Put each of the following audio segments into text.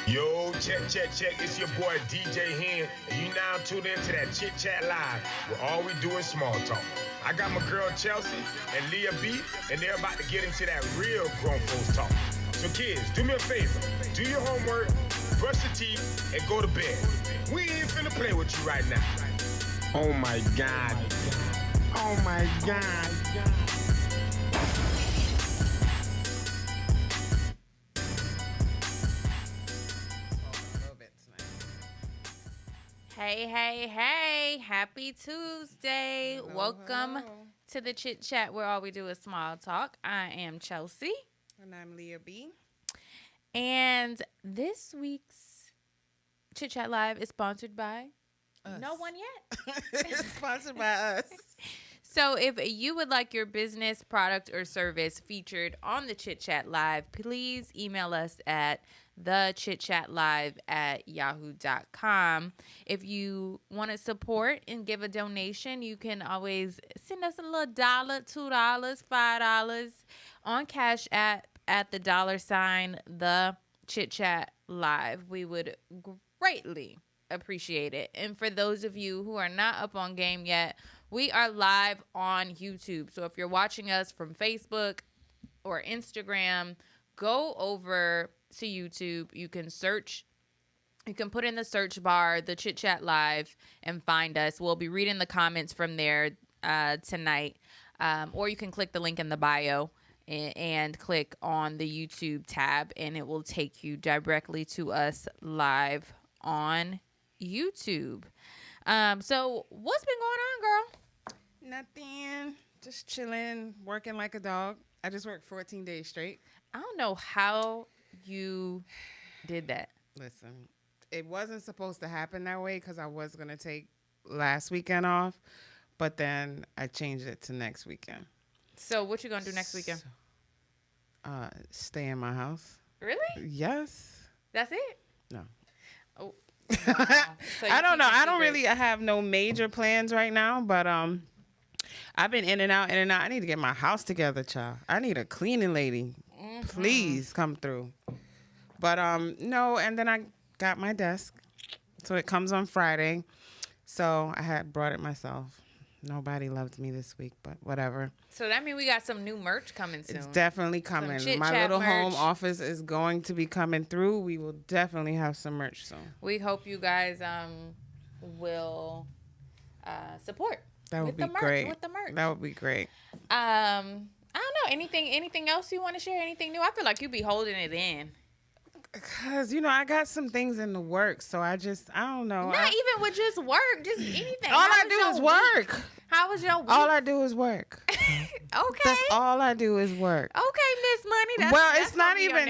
Yo, check. It's your boy DJ Hen, and you now tuned into that Chit Chat Live, where all we do is small talk. I got my girl Chelse and Leah B, and they're about to get into that real grown folks talk. So kids, do me a favor. Do your homework, brush your teeth, and go to bed. We ain't finna play with you right now. Oh my God. Oh my God. Hey, happy Tuesday. Welcome to the Chit Chat where all we do is small talk. I am Chelsea. And I'm Leah B. And this week's Chit Chat Live is sponsored by Us. no one yet. It's sponsored by us. So if you would like your business, product, or service featured on the Chit Chat Live, please email us at thechitchatlive@yahoo.com. If you want to support and give a donation, you can always send us a little $1, $2, $5 on Cash App at the $, the Chit Chat Live. We would greatly appreciate it. And for those of you who are not up on game yet, we are live on YouTube. So if you're watching us from Facebook or Instagram, go over to YouTube. You can put in the search bar the Chit Chat Live and find us. We'll be reading the comments from there tonight. Or you can click the link in the bio and click on the YouTube tab, and it will take you directly to us live on YouTube. So what's been going on, girl? Nothing. Just chilling, working like a dog. I just worked 14 days straight. I don't know how you did that. Listen, it wasn't supposed to happen that way because I was going to take last weekend off, but then I changed it to next weekend. So what you going to do next weekend? Stay in my house. Really? Yes. That's it? No. Oh. Wow. So I don't know. I don't secret. really have no major plans right now, but I've been in and out. I need to get my house together, child. I need a cleaning lady. Mm-hmm. Please come through. But no, and then I got my desk. So it comes on Friday. So I had brought it myself. Nobody loved me this week, but whatever. So that means we got some new merch coming soon. It's definitely coming. Chit My Chat little merch. home office is going to be coming through. We will definitely have some merch soon. We hope you guys will support. That would be great. With the merch. That would be great. I don't know. Anything else you want to share? Anything new? I feel like you be holding it in. Because, I got some things in the works, so I don't know. Not even with just work, just anything. All I do is work. How was your week? All I do is work. Okay. That's all I do is work. Okay, Miss Money. It's not even,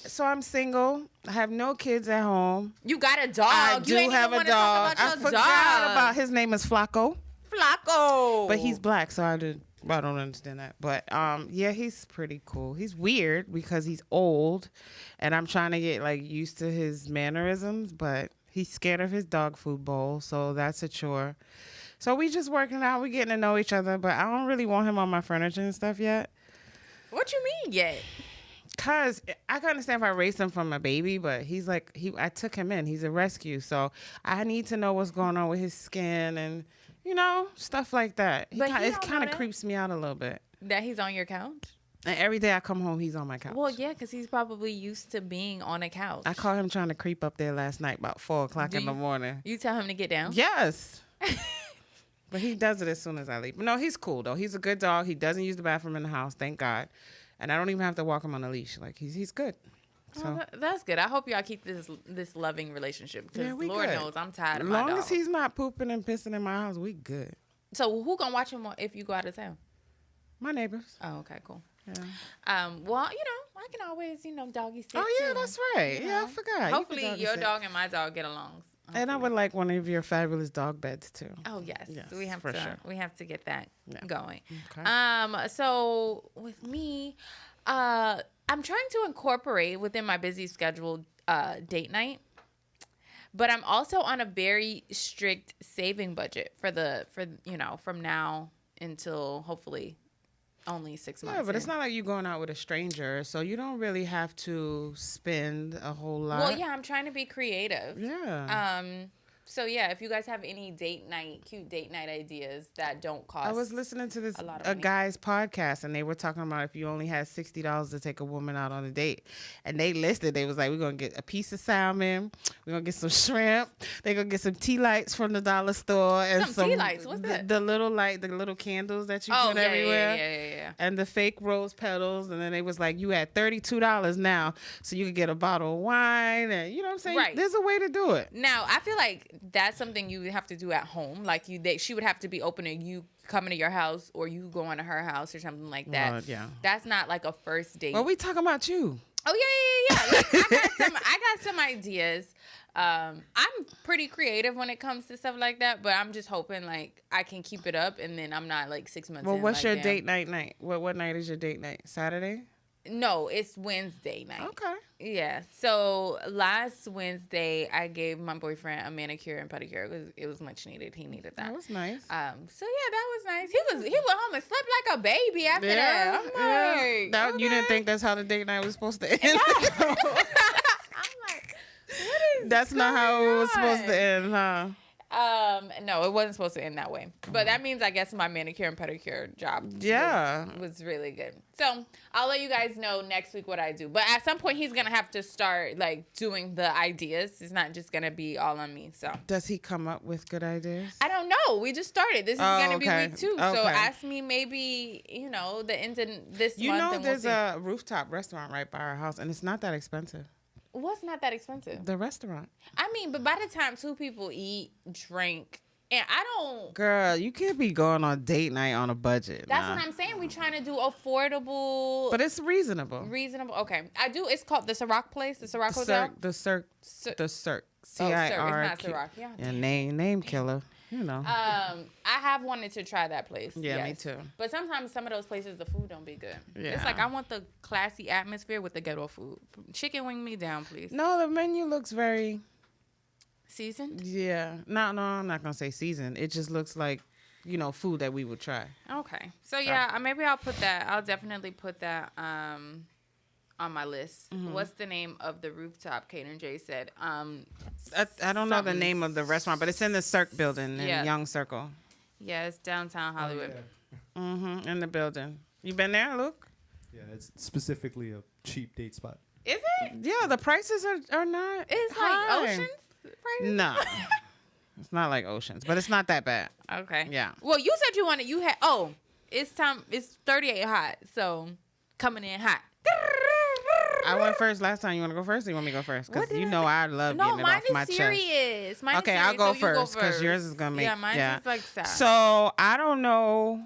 so I'm single. I have no kids at home. You got a dog. I You do ain't have even a dog. Talk about I your forgot dog. about his name is Flacco. Flacco. But he's black, so I don't understand that. But yeah, he's pretty cool. He's weird because he's old, and I'm trying to get used to his mannerisms. But he's scared of his dog food bowl, so that's a chore. So we just working out. We getting to know each other, but I don't really want him on my furniture and stuff yet. What you mean yet? Cause I can understand if I raised him from a baby, but I took him in. He's a rescue, so I need to know what's going on with his skin and stuff like that. It kind of creeps me out a little bit. That he's on your couch? And every day I come home, he's on my couch. Well, yeah, because he's probably used to being on a couch. I caught him trying to creep up there last night about 4:00 in the morning. You tell him to get down? Yes. But he does it as soon as I leave. But no, he's cool though. He's a good dog. He doesn't use the bathroom in the house, thank God. And I don't even have to walk him on a leash. He's good. So that's good. I hope y'all keep this loving relationship because Lord good. knows I'm tired of as my long dog. as he's not pooping and pissing in my house, we good. So who gonna watch him if you go out of town? My neighbors. Oh, okay, cool. Yeah. Well, I can always, doggy sit. Oh yeah, too. that's right. Yeah, I forgot. Hopefully your dog and my dog get along. And I would like one of your fabulous dog beds too. Oh yes, we have for to. sure. We have to get that going. Okay. So with me, I'm trying to incorporate within my busy schedule date night, but I'm also on a very strict saving budget for from now until hopefully only 6 months. Yeah, but it's in. not like you're going out with a stranger, so you don't really have to spend a whole lot. Well, yeah, I'm trying to be creative. Yeah. So yeah, if you guys have any cute date night ideas that don't cost, I was listening to this a lot of a money. guy's podcast, and they were talking about if you only had $60 to take a woman out on a date, and they listed. They was like, we're gonna get a piece of salmon, we're gonna get some shrimp, they're gonna get some tea lights from the dollar store, and Some tea lights? What's that? The little the little candles that you Oh put yeah, everywhere. yeah. And the fake rose petals, and then they was like, you had $32 now, so you could get a bottle of wine, and you know what I'm saying? Right. There's a way to do it. Now I feel like that's something you have to do at home. Like she would have to be open to you coming to your house or you going to her house or something like that. Well, yeah. That's not like a first date. Well, we talking about you. Oh yeah. Like, I got some ideas. I'm pretty creative when it comes to stuff like that, but I'm just hoping like I can keep it up and then I'm not like 6 months. Well, in, what's like, your damn. date night? What night is your date night? Saturday? No, it's Wednesday night. Okay. Yeah. So last Wednesday, I gave my boyfriend a manicure and pedicure because it was much needed. He needed that. That was nice. So yeah, that was nice. He went home and slept like a baby after that. I'm like, That, okay. You didn't think that's how the date night was supposed to end? I'm like, what is That's not how it was supposed to going end, huh? No, it wasn't supposed to end that way. But that means I guess my manicure and pedicure job was really good. So I'll let you guys know next week what I do. But at some point he's gonna have to start like doing the ideas. It's not just gonna be all on me. So Does he come up with good ideas? I don't know. We just started. This is gonna be okay. week 2. So Okay. ask me maybe, the end of this You month. know, and there's we'll see. a rooftop restaurant right by our house, and it's not that expensive. What's not that expensive? The restaurant. I mean, but by the time 2 people eat, drink, and I don't. Girl, you can't be going on date night on a budget. That's what I'm saying. We're trying to do affordable. But it's reasonable. Reasonable. Okay. I do. It's called the Ciroc place. The Ciroc Hotel. The Cirque. Cir- CIR. It's not Ciroc. Yeah. Yeah, name killer. You know. I have wanted to try that place. Yeah, me yes. too. But sometimes some of those places, the food don't be good. Yeah. It's like I want the classy atmosphere with the ghetto food. Chicken wing me down, please. No, the menu looks very. Seasoned? Yeah. No, I'm not gonna say seasoned. It just looks like, food that we would try. Okay. So yeah, maybe I'll put that. I'll definitely put that on my list. Mm-hmm. What's the name of the rooftop? Kate and Jay said. I don't know the name of the restaurant, but it's in the Cirque building in Yeah. Young Circle. Yeah, it's downtown Hollywood. Mm-hmm. In the building. You been there, Luke? Yeah, it's specifically a cheap date spot. Is it? Yeah, the prices are not. It's high. like Oceans prices? No. It's not like Oceans, but it's not that bad. Okay. Yeah. Well, you said it's time. It's 38 hot, so coming in hot. I went first last time. You want to go first or you want me to go first? What Because did you I know say? I love No, getting it mine off is my chest. serious. Mine is Okay, I'll serious, go so you first because yours is going to make... Yeah, mine is like sad. So I don't know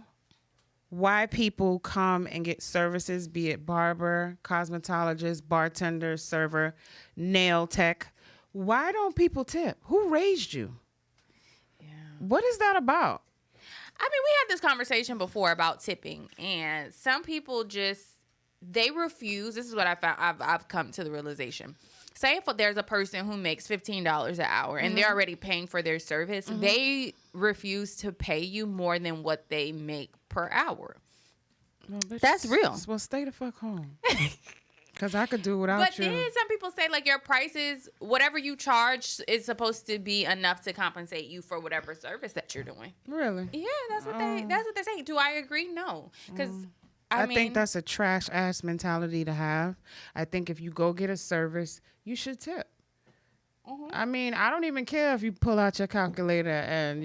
why people come and get services, be it barber, cosmetologist, bartender, server, nail tech. Why don't people tip? Who raised you? Yeah. What is that about? I mean, we had this conversation before about tipping, and some people they refuse. This is what I found. I've come to the realization. Say if there's a person who makes $15 an hour and they're already paying for their service, they refuse to pay you more than what they make per hour. Well, bitch, That's real. Well, stay the fuck home. Because I could do without But you. then some people say like your prices, whatever you charge, is supposed to be enough to compensate you for whatever service that you're doing. Really? Yeah, that's what they're saying. Do I agree? No, because I mean, think that's a trash ass mentality to have. I think if you go get a service, you should tip. I mean, I don't even care if you pull out your calculator and,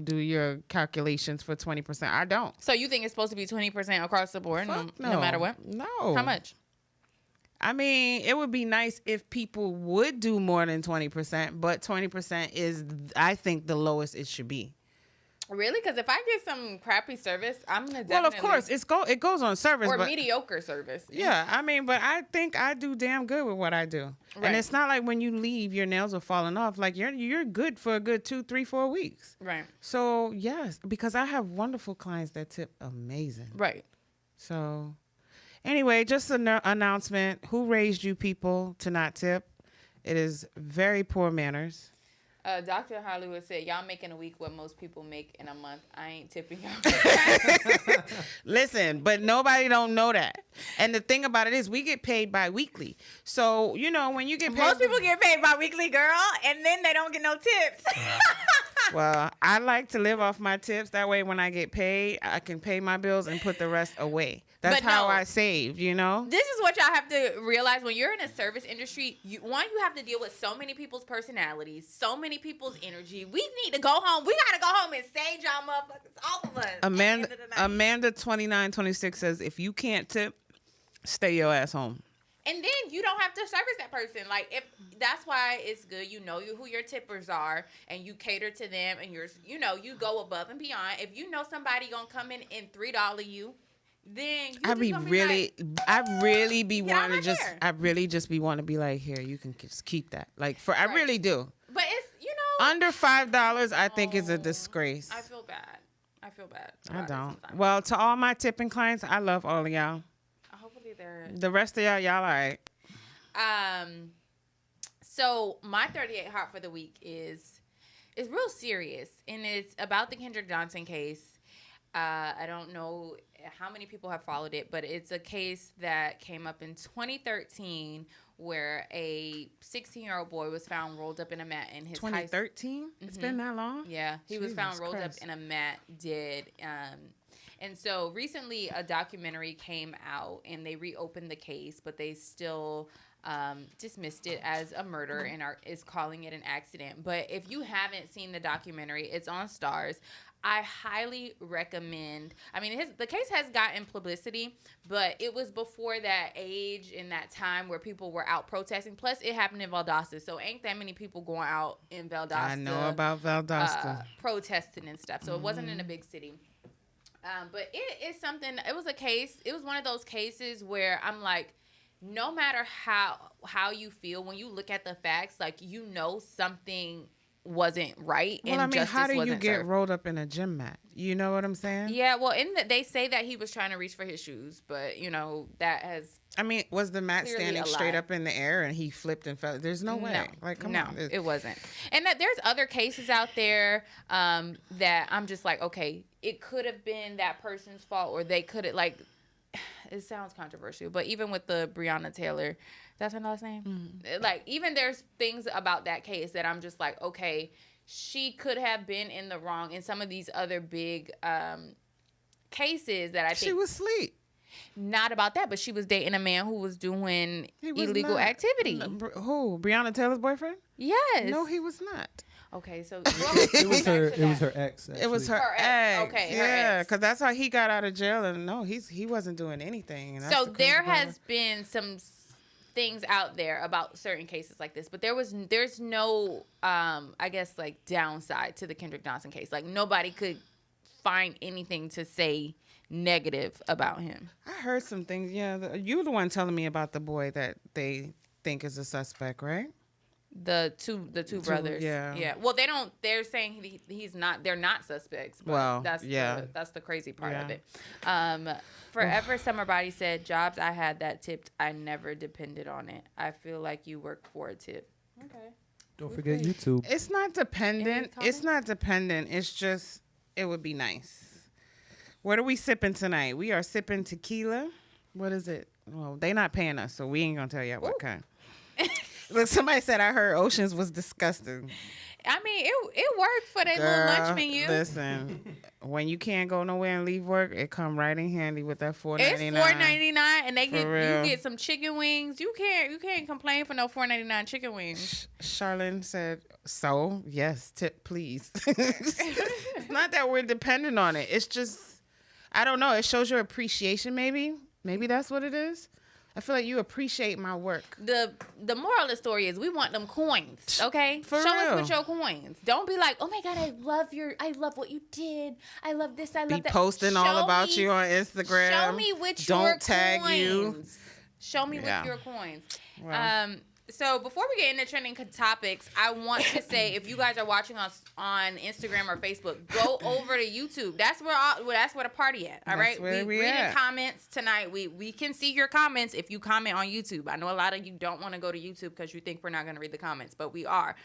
do your calculations for 20%. I don't. So you think it's supposed to be 20% across the board, no matter what? No. How much? I mean, it would be nice if people would do more than 20%, but 20% is, I think, the lowest it should be. Really? Because if I get some crappy service, I'm gonna definitely. Well, of course, it goes on service, or but mediocre service. yeah, I mean, but I think I do damn good with what I do, Right. and it's not like when you leave, your nails are falling off. Like you're good for a good 2, 3, 4 weeks. Right. So yes, because I have wonderful clients that tip amazing. Right. So anyway, just an announcement: who raised you people to not tip? It is very poor manners. Dr. Hollywood said, y'all making a week what most people make in a month. I ain't tipping y'all. Listen, but nobody don't know that. And the thing about it is we get paid bi-weekly. So, you know, when you get paid... Most people get paid bi-weekly, girl, and then they don't get no tips. Well, I like to live off my tips. That way when I get paid, I can pay my bills and put the rest away. That's how I save, you know? This is what y'all have to realize. When you're in a service industry, you have to deal with so many people's personalities, so many people's energy. We need to go home. We got to go home and save y'all motherfuckers, all of us. Amanda 2926 says, if you can't tip, stay your ass home. And then you don't have to service that person. Like, if that's why it's good. You know who your tippers are, and you cater to them, and you go above and beyond. If you know somebody gonna come in and $3 you, then you I really be wanting to be like, here, you can just keep that. Like I really do. But it's under $5, I think is a disgrace. I feel bad. I don't. Well, to all my tipping clients, I love all of y'all. Hopefully they're the rest of y'all all right. So my 38 hot for the week is real serious, and it's about the Kendrick Johnson case. I don't know how many people have followed it, but it's a case that came up in 2013 where a 16-year-old boy was found rolled up in a mat in his 2013? It's been that long? Yeah, he was found rolled up in a mat, dead. And so recently a documentary came out, and they reopened the case, but they still dismissed it as a murder and is calling it an accident. But if you haven't seen the documentary, it's on Stars. I highly recommend. I mean, the case has gotten publicity, but it was before that age and that time where people were out protesting. Plus, it happened in Valdosta, so ain't that many people going out in Valdosta. I know about Valdosta. Protesting and stuff. So it wasn't in a big city. But it is something. It was a case. It was one of those cases where I'm like, no matter how you feel, when you look at the facts, like, something wasn't right. Well, and how do you get rolled up in a gym mat? You know what I'm saying? Yeah, well, they say that he was trying to reach for his shoes, but that has. I mean, was the mat standing straight up in the air and he flipped and fell? There's no way. Like, come on. It wasn't. And that there's other cases out there that I'm just like, okay, it could have been that person's fault, or they could have, like, it sounds controversial, but even with the Breonna Taylor, that's her last name? Mm-hmm. Like, even there's things about that case that I'm just like, okay, she could have been in the wrong in some of these other big cases that I think. She was asleep. Not about that, but she was dating a man who was doing illegal activity. Who? Breonna Taylor's boyfriend? Yes. No, he was not. Okay, so it was her ex. Actually. It was her ex. Okay, yeah, because that's how he got out of jail, and no, he wasn't doing anything. So there has been some things out there about certain cases like this, but there's no I guess, like, downside to the Kendrick Johnson case. Like, nobody could find anything to say negative about him. I heard some things. Yeah, you were the one telling me about the boy that they think is a suspect, right? The two brothers. Yeah. Well, they're saying he's not. They're not suspects. But that's the crazy part of it. Forever Summer Body said, "Jobs I had that tipped, I never depended on it. I feel like you work for a tip." Okay. Don't forget YouTube. It's not dependent. It's just, it would be nice. What are we sipping tonight? We are sipping tequila. What is it? Well, they not paying us, so we ain't gonna tell you what kind. Look, somebody said I heard Oceans was disgusting. I mean, it worked for their little lunch menu. Listen, when you can't go nowhere and leave work, it come right in handy with that $4.99. It's $4.99, and you get some chicken wings. You can't complain for no $4.99 chicken wings. Charlene said, "So yes, tip please." It's not that we're dependent on it. It's just, I don't know. It shows your appreciation. Maybe that's what it is. I feel like you appreciate my work. The moral of the story is we want them coins, okay? Show us with your coins. Don't be like, oh my God, I love what you did. I love this, I love that. Be posting all about you on Instagram. Show me with your coins. Don't tag you. Show me with your coins. Well. So before we get into trending topics, I want to say if you guys are watching us on Instagram or Facebook, go over to YouTube. That's where the party at. All right, where we reading at. comments tonight. We can see your comments if you comment on YouTube. I know a lot of you don't want to go to YouTube because you think we're not going to read the comments, but we are.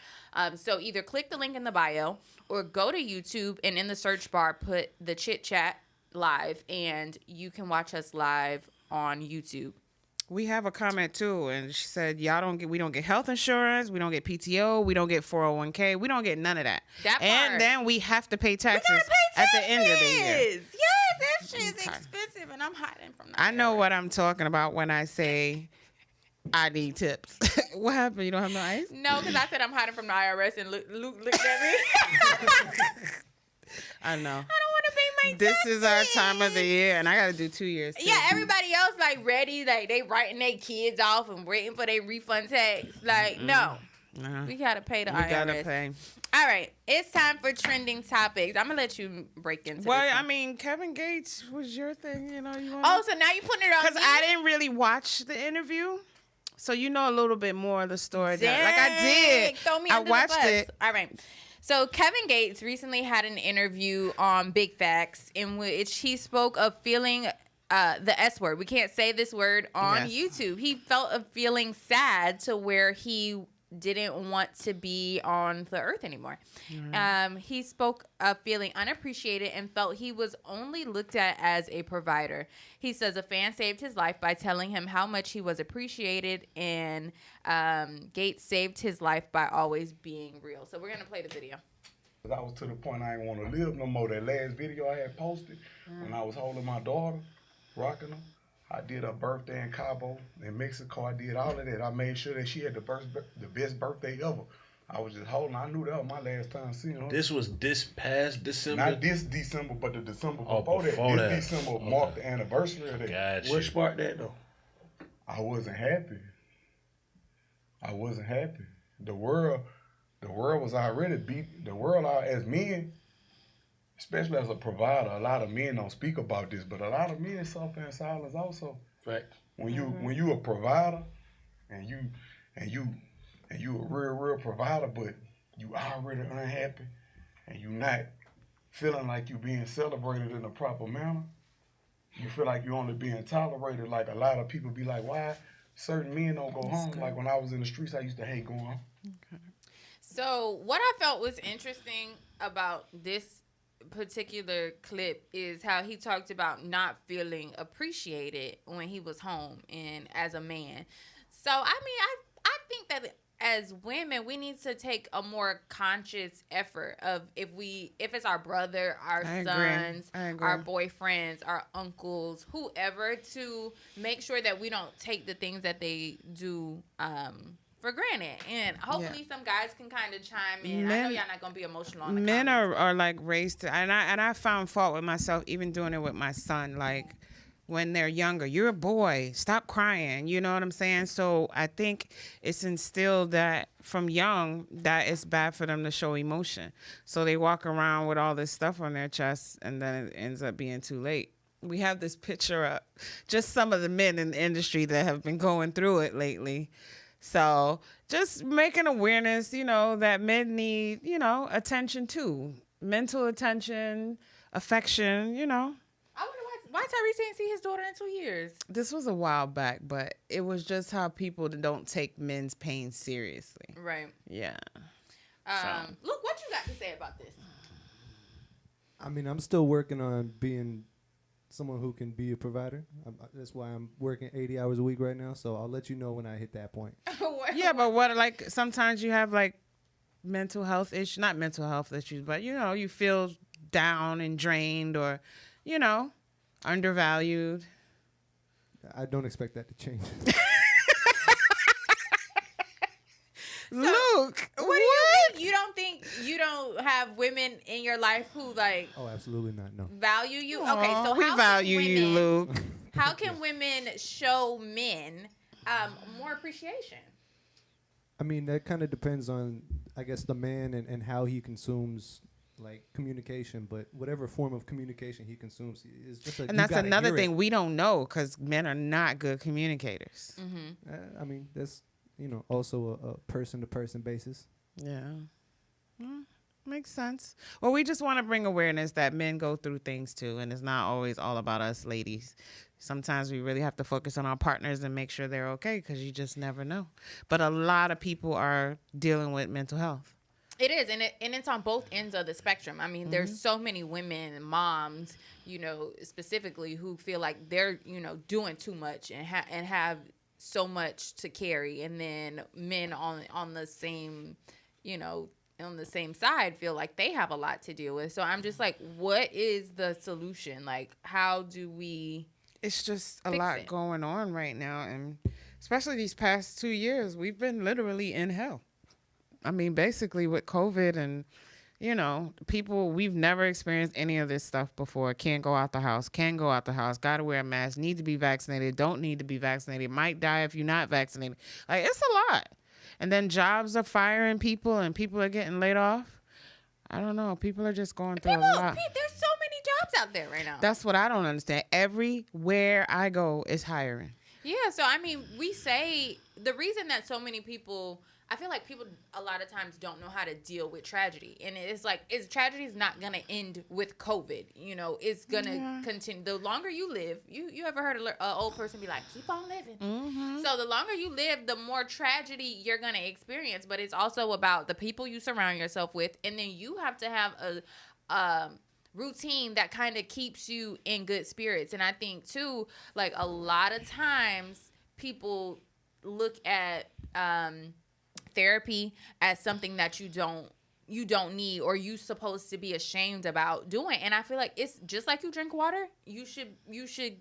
So either click the link in the bio or go to YouTube and in the search bar put the Chit Chat live, and you can watch us live on YouTube. We have a comment too, and she said, we don't get health insurance, we don't get PTO, we don't get 401k, we don't get none of that. And then we have to pay taxes at the end of the year. Yes, that shit is expensive, and I'm hiding from that. I know what I'm talking about when I say I need tips. What happened? You don't have no ice? No, because I said I'm hiding from the IRS, and Luke looked at me. I know. I don't want to pay my This taxes. is our time of the year, and I got to do 2 years. Too. Yeah, everybody else like ready, like they writing their kids off and waiting for their refund tax. Like, no, we gotta pay the IRS. We gotta pay. All right, it's time for trending topics. I'm gonna let you break into. Well, this I one. mean, Kevin Gates was your thing, you know. You Oh, so now you putting it on because me? I didn't really watch the interview, so you know a little bit more of the story. Dang, Like I did. Throw me I under the watched bus. it. All right. So Kevin Gates recently had an interview on Big Facts in which he spoke of feeling the S word. We can't say this word on YouTube. He felt of feeling sad to where he didn't want to be on the earth anymore. He spoke of feeling unappreciated and felt he was only looked at as a provider. He says a fan saved his life by telling him how much he was appreciated, and Gates saved his life by always being real. So we're going to play the video. I was to the point I didn't want to live no more. That last video I had posted when I was holding my daughter, rocking her, I did her birthday in Cabo, in Mexico. I did all of that. I made sure that she had the best birthday ever. I was just holding. I knew that was my last time seeing her. This was this past December? Not this December, but the December before that. This December marked the anniversary of that. Gotcha. What sparked that, though? I wasn't happy. The world was already beat. The world, as men, especially as a provider, a lot of men don't speak about this, but a lot of men suffer in silence also. Fact. When you a provider and you a real provider, but you already unhappy and you not feeling like you being celebrated in a proper manner, you feel like you only being tolerated. Like a lot of people be like, why certain men don't go home? Like when I was in the streets, I used to hate going home. Okay. So what I felt was interesting about this particular clip is how he talked about not feeling appreciated when he was home and as a man. So I mean, I think that as women, we need to take a more conscious effort of if it's our brother, our sons, our boyfriends, our uncles, whoever, to make sure that we don't take the things that they do for granted. And hopefully some guys can kind of chime in. I know y'all not gonna be emotional on the men comments. are like raised to, and I found fault with myself even doing it with my son. Like when they're younger, you're a boy, stop crying. You know what I'm saying? So I think it's instilled that from young that it's bad for them to show emotion. So they walk around with all this stuff on their chest, and then it ends up being too late. We have this picture up, just some of the men in the industry that have been going through it lately. So just making awareness, that men need, attention too. Mental attention, affection, I wonder why Tyrese ain't see his daughter in 2 years. This was a while back, but it was just how people don't take men's pain seriously. Right. Yeah. Luke, what you got to say about this? I mean, I'm still working on being someone who can be a provider. That's why I'm working 80 hours a week right now. So I'll let you know when I hit that point. Yeah, but what, like, sometimes you have, like, mental health issues, not mental health issues, but, you feel down and drained or, undervalued. I don't expect that to change. Luke, what do you think? You don't have women in your life who like Oh, absolutely not. No. value you? Aw, Okay, so we how value can you, women, Luke. How can women show men more appreciation? I mean, that kind of depends on, I guess, the man and how he consumes like communication, but whatever form of communication he consumes is just And that's another thing we don't know because men are not good communicators. Mm-hmm. I mean, that's also a person-to-person basis. Yeah. Makes sense. Well, we just want to bring awareness that men go through things too, and it's not always all about us ladies. Sometimes we really have to focus on our partners and make sure they're okay, because you just never know. But a lot of people are dealing with mental health. It is, and it's on both ends of the spectrum. I mean, there's so many women, moms, specifically, who feel like they're, doing too much and have so much to carry, and then men on the same, on the same side feel like they have a lot to deal with. So I'm just like, what is the solution? Like, how do we? It's just a lot going on right now, and especially these past 2 years, we've been literally in hell. I mean, basically with COVID and, people, we've never experienced any of this stuff before. Can't go out the house, can go out the house, got to wear a mask, need to be vaccinated, don't need to be vaccinated, might die if you're not vaccinated. Like, it's a lot. And then jobs are firing people and people are getting laid off. I don't know. People are just going through a lot. There's so many jobs out there right now. That's what I don't understand. Everywhere I go is hiring. Yeah, so I mean, we say the reason that so many people, I feel like people a lot of times don't know how to deal with tragedy. And it's like, tragedy is not going to end with COVID. It's going to continue. The longer you live, you ever heard an old person be like, keep on living. Mm-hmm. So the longer you live, the more tragedy you're going to experience. But it's also about the people you surround yourself with. And then you have to have a routine that kind of keeps you in good spirits. And I think too, like, a lot of times people look at therapy as something that you don't need, or you supposed to be ashamed about doing. And I feel like it's just like you drink water, you should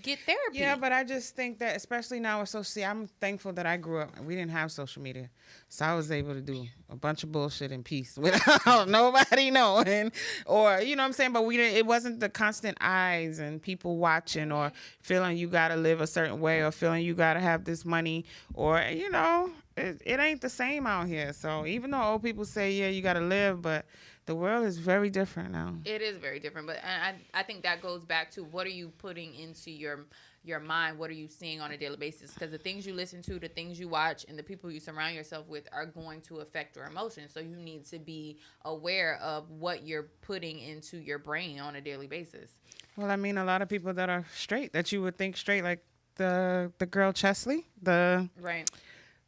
get therapy. Yeah, but I just think that, especially now with social, I'm thankful that I grew up, we didn't have social media, so I was able to do a bunch of bullshit in peace without nobody knowing, or what I'm saying. But it wasn't the constant eyes and people watching, or feeling you gotta live a certain way, or feeling you gotta have this money, or it ain't the same out here. So even though old people say, yeah, you gotta live, but the world is very different now. It is very different, but I think that goes back to, what are you putting into your mind? What are you seeing on a daily basis? Because the things you listen to, the things you watch, and the people you surround yourself with are going to affect your emotions. So you need to be aware of what you're putting into your brain on a daily basis. Well, I mean, a lot of people that are straight, that you would think straight, like the girl Chelse, the right.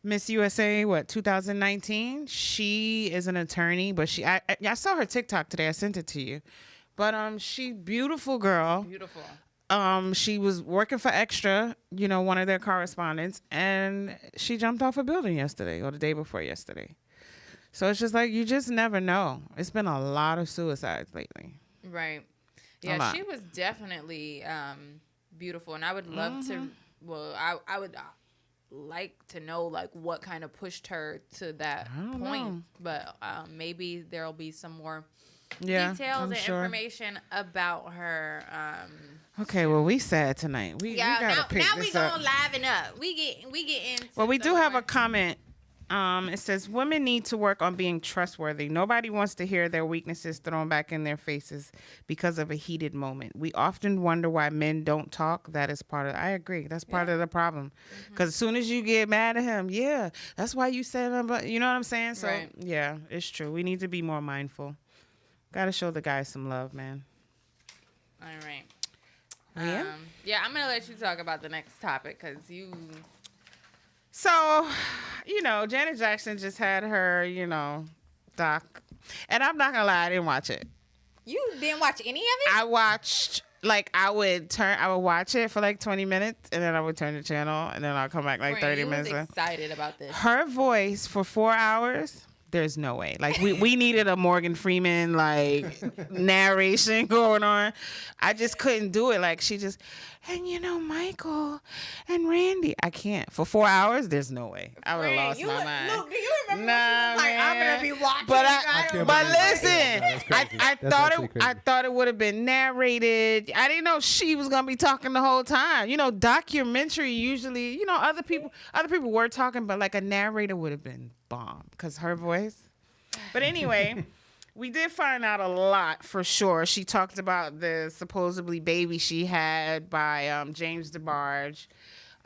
Miss USA, 2019? She is an attorney, but I saw her TikTok today. I sent it to you. But she beautiful girl. Beautiful. She was working for Extra, one of their correspondents, and she jumped off a building yesterday, or the day before yesterday. So it's just like, you just never know. It's been a lot of suicides lately. Right. Yeah, she was definitely beautiful, and I would love to. Well, I would like to know, like, what kind of pushed her to that point. But maybe there'll be some more details and information about her. Okay, well, we sad tonight. We gotta pick now this we up. gonna liven up. We get into. Well, we do have a comment. It says, women need to work on being trustworthy. Nobody wants to hear their weaknesses thrown back in their faces because of a heated moment. We often wonder why men don't talk. That is part of, I agree. That's part of the problem. Because as soon as you get mad at him, that's why you said that, but you know what I'm saying? So, yeah, it's true. We need to be more mindful. Got to show the guys some love, man. All right. Yeah? I'm going to let you talk about the next topic, because you... So, Janet Jackson just had her, doc. And I'm not going to lie, I didn't watch it. You didn't watch any of it? I watched, I would watch it for 20 minutes, and then I would turn the channel, and then I'll come back 30 minutes. I was excited about this. Her voice for 4 hours, there's no way. We needed a Morgan Freeman, narration going on. I just couldn't do it. She just, and Michael and Randy. I can't. For 4 hours, there's no way. I would have lost my mind. Luke, do you remember when she was like, I'm going to be watching? But listen, I thought it would have been narrated. I didn't know she was going to be talking the whole time. Documentary usually, other people were talking, but a narrator would have been bomb because her voice. But anyway, we did find out a lot for sure. She talked about the supposedly baby she had by James DeBarge.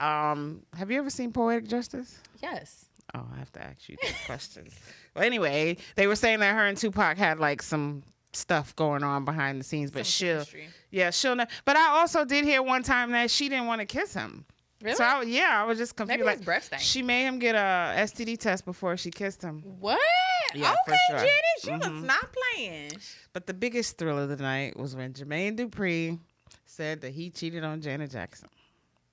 Have you ever seen Poetic Justice? Yes. Oh, I have to ask you these questions. Well, anyway, they were saying that her and Tupac had like some stuff going on behind the scenes, but she'll know. But I also did hear one time that she didn't want to kiss him. Really? So I was just confused. Maybe like his breath stank. she made him get a STD test before she kissed him. What? Yeah, for okay, sure. Janet, you was not playing. But the biggest thrill of the night was when Jermaine Dupri said that he cheated on Janet Jackson.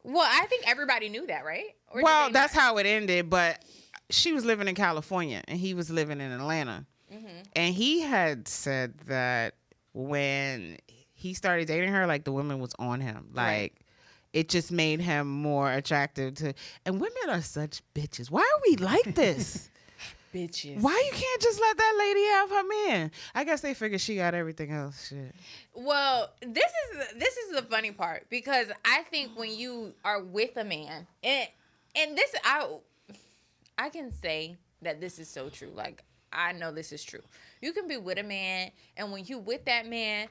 Well, I think everybody knew that, right? Or Well, that's how it ended, but she was living in California and he was living in Atlanta. Mm-hmm. And he had said that when he started dating her, like the woman was on him. Like it just made him more attractive to. And women are such bitches. Why are we like this? Bitches. Why you can't just let that lady have her man? I guess they figured she got everything else. Shit. Well, this is the funny part because I think when you are with a man and this I can say that this is so true. Like I know this is true. You can be with a man and when you with that man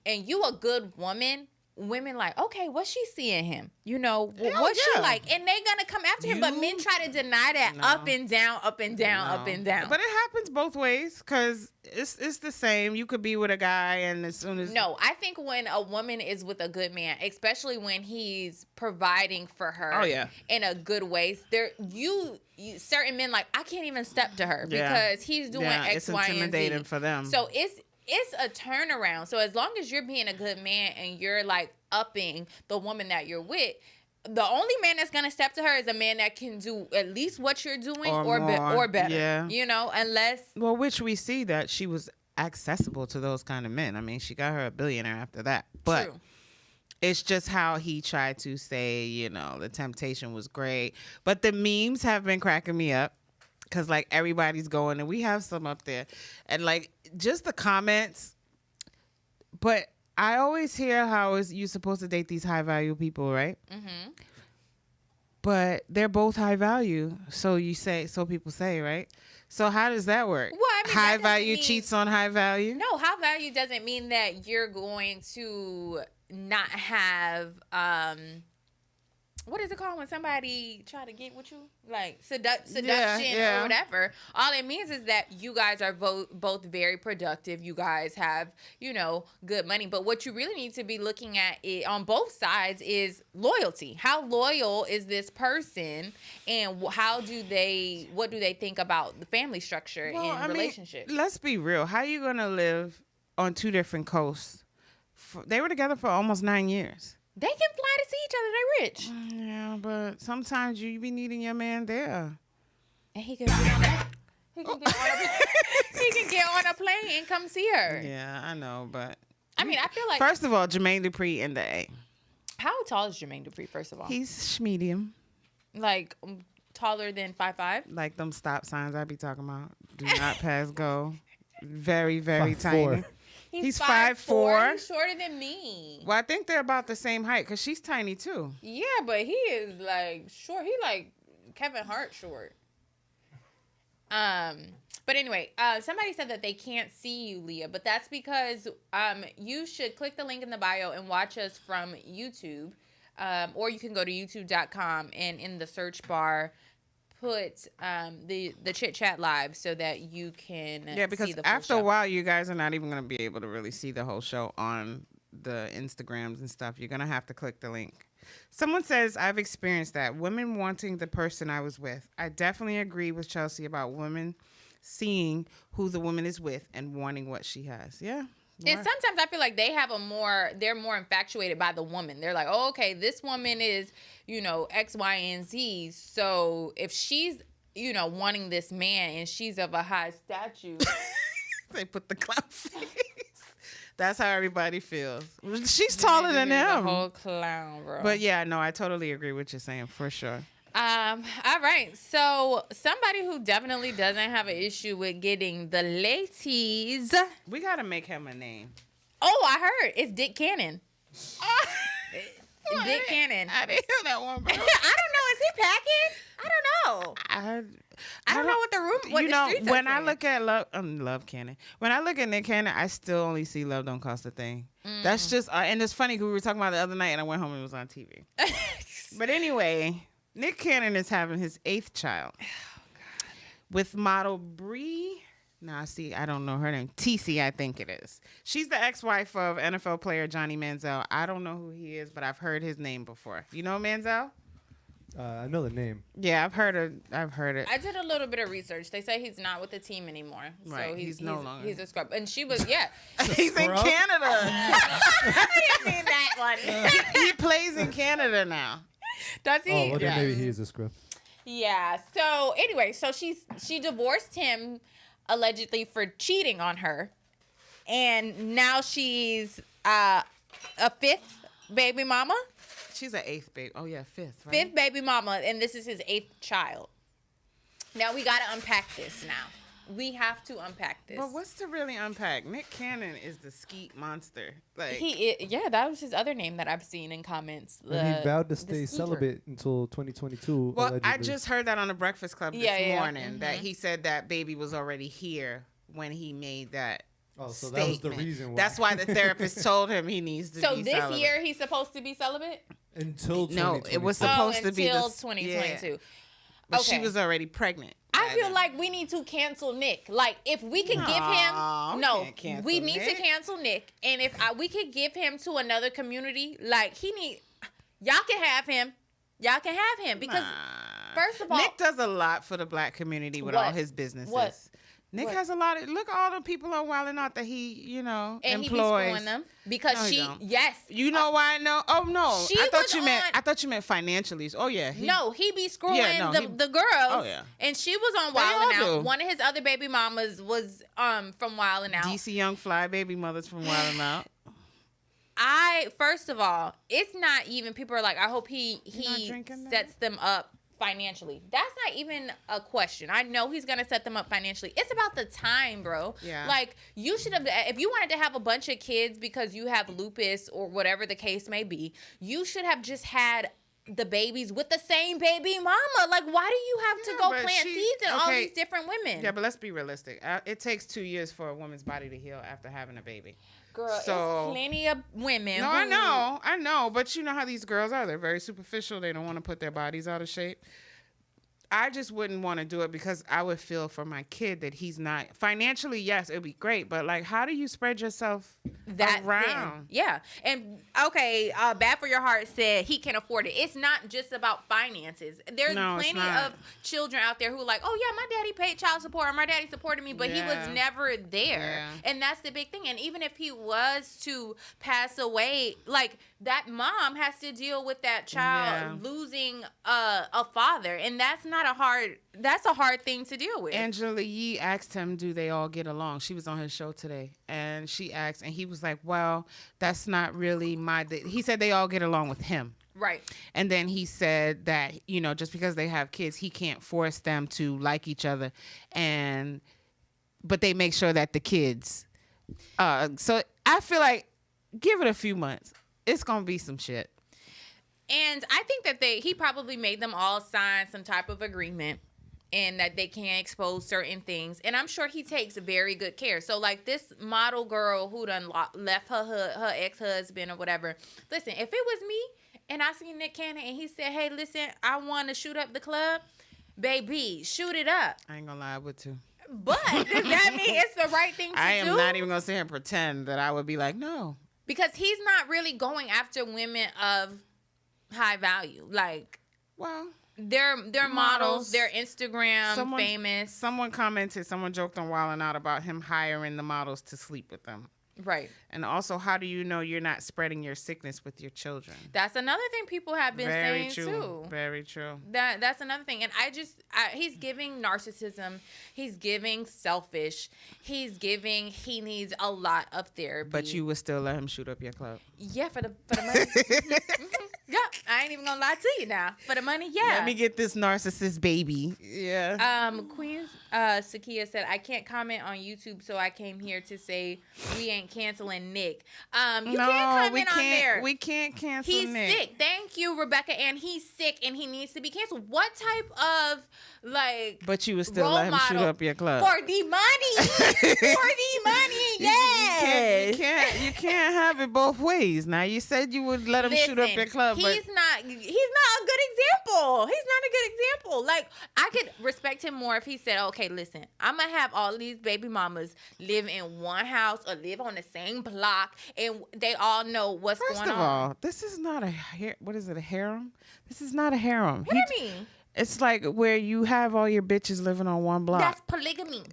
and you a good woman, women like, okay, what's she seeing him? You know, what's she like? And they gonna come after him, but men try to deny that up and down, up and down, up and down. But it happens both ways because it's the same. You could be with a guy and as soon as... No, I think when a woman is with a good man, especially when he's providing for her in a good way, you certain men like, I can't even step to her because he's doing X, Y, and Z. It's intimidating for them. So it's a turnaround. So as long as you're being a good man and you're like upping the woman that you're with, the only man that's gonna step to her is a man that can do at least what you're doing or better. Yeah. You know, unless which we see that she was accessible to those kind of men. I mean, she got her a billionaire after that. But true. It's just how he tried to say, you know, the temptation was great. But the memes have been cracking me up. Because, like, everybody's going, and we have some up there. And, like, just the comments. But I always hear how you're supposed to date these high-value people, right? Mm-hmm. But they're both high-value. So people say, right? So how does that work? Well, I mean, high-value cheats on high-value? No, high-value doesn't mean that you're going to not have... what is it called when somebody try to get with you? Like seduction or whatever. All it means is that you guys are both very productive. You guys have, you know, good money. But what you really need to be looking at on both sides is loyalty. How loyal is this person? And what do they think about the family structure and relationship? Let's be real. How are you going to live on two different coasts? They were together for almost 9 years. They can fly to see each other. They're rich. Yeah, but sometimes you be needing your man there. And he can get on he can get on a plane and come see her. Yeah, I know, but I mean, I feel like first of all, Jermaine Dupri in the A. How tall is Jermaine Dupri? First of all, he's medium. Like taller than 5'5"? Like them stop signs I be talking about. Do not pass go. Very, very tiny. He's 5'4". He's shorter than me. Well, I think they're about the same height because she's tiny too. Yeah, but he is like short. He like Kevin Hart short. But anyway, somebody said that they can't see you, Leah, but that's because you should click the link in the bio and watch us from YouTube, or you can go to youtube.com and in the search bar put the Chit Chat live so that you can because see the full after show. a while you guys are not even going to be able to really see the whole show on the Instagrams and stuff. You're going to have to click the link. Someone says, I've experienced that. Women wanting the person I was with. I definitely agree with Chelsea about women seeing who the woman is with and wanting what she has. Yeah. And sometimes I feel like they're more infatuated by the woman. They're like, oh, okay, this woman is, you know, X, Y, and Z. So if she's, you know, wanting this man and she's of a high stature. They put the clown face. That's how everybody feels. She's taller than him. The whole clown, bro. But yeah, no, I totally agree with what you're saying, for sure. All right. So somebody who definitely doesn't have an issue with getting the ladies. We got to make him a name. Oh, I heard. It's Dick Cannon. Dick Cannon. I didn't hear that one, bro. I don't know. Is he packing? I don't know. I don't know what the room. What you the know, streets when are I saying. look at Love Cannon, when I look at Nick Cannon, I still only see Love Don't Cost a Thing. That's just, and it's funny because we were talking about it the other night, and I went home and it was on TV. But anyway, Nick Cannon is having his 8th child. With model Bree. Nah, see, I don't know her name. TC, I think it is. She's the ex-wife of NFL player Johnny Manziel. I don't know who he is, but I've heard his name before. You know Manziel? I know the name. Yeah, I've heard it. I did a little bit of research. They say he's not with the team anymore. Right, So he's no longer. He's a scrub. And she was, yeah. He's in Canada. I didn't mean that one. He plays in Canada now. Does he? Oh, well, then Yes. maybe he is a scrub. Yeah. So anyway, so she divorced him allegedly for cheating on her, and now she's a 5th baby mama. She's an 8th baby. Oh yeah, 5th. Right? 5th baby mama, and this is his 8th child. Now we got to unpack this. Now we have to unpack this. But what's to really unpack? Nick Cannon is the skeet monster. Like Yeah, that was his other name that I've seen in comments. And he vowed to the stay skeeter. celibate until 2022. Well, allegedly. I just heard that on the Breakfast Club this morning that Mhm. he said that baby was already here when he made that. Oh, so statement. that was the reason why. That's why the therapist told him he needs to So be this celibate. year he's supposed to be celibate? Until 2022. No, it was supposed to be until this, 2022. yeah. But Okay. she was already pregnant. I feel like we need to cancel Nick. Like, if we can give Nah, him, we no, can't cancel we need to Nick. cancel Nick. And if we could give him to another community, like y'all can have him. Y'all can have him because first of all, Nick does a lot for the black community with What? all his businesses. What? Nick What? has a lot of, look at all the people on Wild and Out that he, and employs. he be screwing them because No, he don't. yes, You know why I know? Oh no, She I thought was you meant. on- I thought you meant financially. Oh yeah. he be screwing Yeah, no, the girls. Oh, yeah. And she was on They Wild and all Out. do. One of his other baby mamas was from Wild and Out. DC Young Fly baby mothers from Wild and Out. First of all, it's not even, people are like, I hope he not drinking that? sets them up financially. That's not even a question. I know he's gonna set them up financially. It's about the time, bro. Yeah. Like, you should have, if you wanted to have a bunch of kids because you have lupus or whatever the case may be, you should have just had the babies with the same baby mama. Like, why do you have to Yeah, go but plant she- seeds in all okay. these different women? Yeah, but let's be realistic. It takes 2 years for a woman's body to heal after having a baby. Girl, So- it's plenty of women. No, who- I know, but you know how these girls are. They're very superficial. They don't want to put their bodies out of shape. I just wouldn't want to do it because I would feel for my kid that he's not financially. Yes, it'd be great, but like, how do you spread yourself that around? thin. Yeah. And okay, Bad for Your Heart said he can afford it. It's not just about finances. There's No, it's plenty not. of children out there who are like, oh yeah, my daddy paid child support or my daddy supported me, but he Yeah. was never there. Yeah. And that's the big thing. And even if he was to pass away, like, that mom has to deal with that child losing a father. And that's a hard thing to deal with. Angela Yee asked him, do they all get along? She was on his show today, and she asked, and he was like, well, that's not really he said they all get along with him. Right. And then he said that, just because they have kids, he can't force them to like each other, but they make sure that the kids, so I feel like, give it a few months. It's going to be some shit. And I think that he probably made them all sign some type of agreement and that they can't expose certain things. And I'm sure he takes very good care. So, like, this model girl who done left her ex-husband or whatever. Listen, if it was me and I seen Nick Cannon and he said, hey, listen, I want to shoot up the club, baby, shoot it up. I ain't going to lie, I would too. But does that mean it's the right thing to do? I am not even going to sit here and pretend that I would be like, no. Because he's not really going after women of high value. Like, Well, they're models, they're Instagram famous. Someone joked on Wild 'N Out about him hiring the models to sleep with them. Right. And also, how do you know you're not spreading your sickness with your children? That's another thing people have been Very saying true. too. Very true. That's another thing. And he's giving narcissism. He's giving selfish. He's giving, he needs a lot of therapy. But you would still let him shoot up your club. Yeah, for the money. Yeah, I ain't even gonna lie to you now. For the money, yeah. Let me get this narcissist baby. Yeah. Queen Sakia said, I can't comment on YouTube, so I came here to say we ain't and canceling Nick. You can't comment on there. We can't cancel He's Nick. sick. Thank you, Rebecca. And he's sick and he needs to be canceled. What type of But you would still role let him shoot model up your club. for the money? For the money, yes. You can't have it both ways. Now you said you would let him shoot up your club, but He's not a good example. He's not a good example. Like, I could respect him more if he said, okay, listen, I'm going to have all of these baby mamas live in one house or live on the same block, and they all know what's first going of on. all, this is not a what is it, a harem? This is not a harem. What do you mean? It's like where you have all your bitches living on one block. That's polygamy.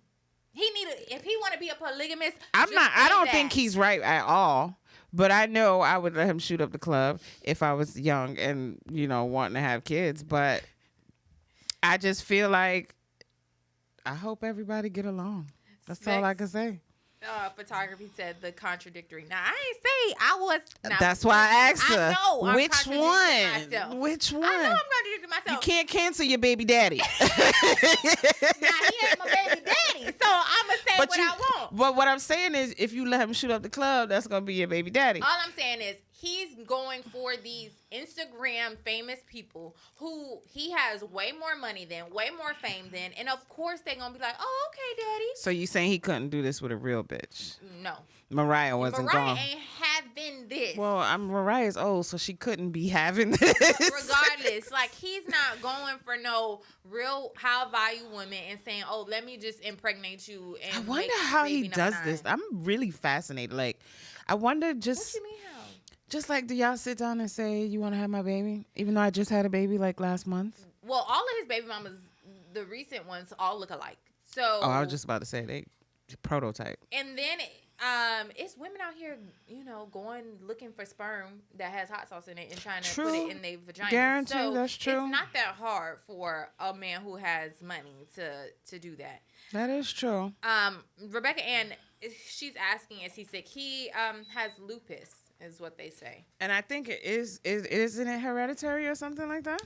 If he want to be a polygamist, I don't think he's right at all. But I know I would let him shoot up the club if I was young and, wanting to have kids. But I just feel like I hope everybody get along. That's all I can say. Photography said the contradictory. Now, I ain't say I was. Now, that's why I asked her. I know. I'm Which contradicting one? myself. Which one? I know I'm contradicting myself. You can't cancel your baby daddy. Now, he ain't my baby daddy, so I'm going to say what I want. But what I'm saying is, if you let him shoot up the club, that's going to be your baby daddy. All I'm saying is, he's going for these Instagram famous people who he has way more money than, way more fame than, and of course they're going to be like, oh, okay, daddy. So you saying he couldn't do this with a real bitch? No. Mariah wasn't Mariah gone. ain't having this. Well, Mariah's old, so she couldn't be having this. Regardless, like, he's not going for no real high value woman and saying, oh, let me just impregnate you. And I wonder make how baby he does number this. 9. I'm really fascinated. Like, I wonder just... What you mean how? Just like, do y'all sit down and say, you want to have my baby? Even though I just had a baby like last month? Well, all of his baby mamas, the recent ones, all look alike. So. Oh, I was just about to say, they prototype. And then it's women out here, going looking for sperm that has hot sauce in it and trying to put it in their vagina. Guarantee, so that's true. It's not that hard for a man who has money to do that. That is true. Rebecca Ann, she's asking, is he sick? He has lupus, is what they say. And I think it is. Isn't it hereditary or something like that?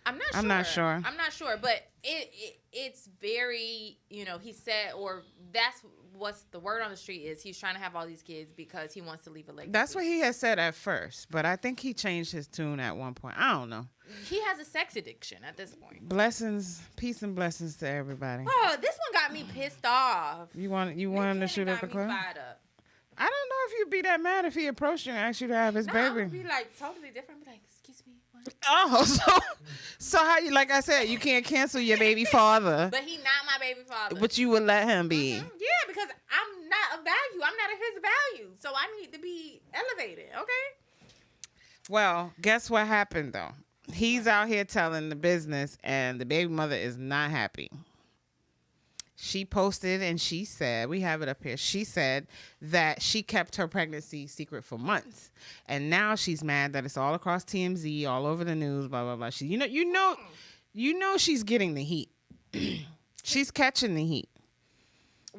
I'm not sure, but it's very, he said, or that's what's the word on the street is he's trying to have all these kids because he wants to leave a legacy. That's what he had said at first, but I think he changed his tune at one point. I don't know. He has a sex addiction at this point. Blessings, peace and blessings to everybody. Oh, this one got me pissed off. You want him to shoot up the club? Fired up. I don't know if you'd be that mad if he approached you and asked you to have his baby. I would be like totally different. I'd be like, excuse me. What? Oh, so how you, like I said, you can't cancel your baby father. But he not my baby father. But you would let him be. Mm-hmm. Yeah, because I'm not of value. I'm not of his value. So I need to be elevated, okay? Well, guess what happened, though? He's out here telling the business, and the baby mother is not happy. She posted and she said, we have it up here. She said that she kept her pregnancy secret for months. And now she's mad that it's all across TMZ, all over the news, blah, blah, blah. She, you know she's getting the heat. She's catching the heat.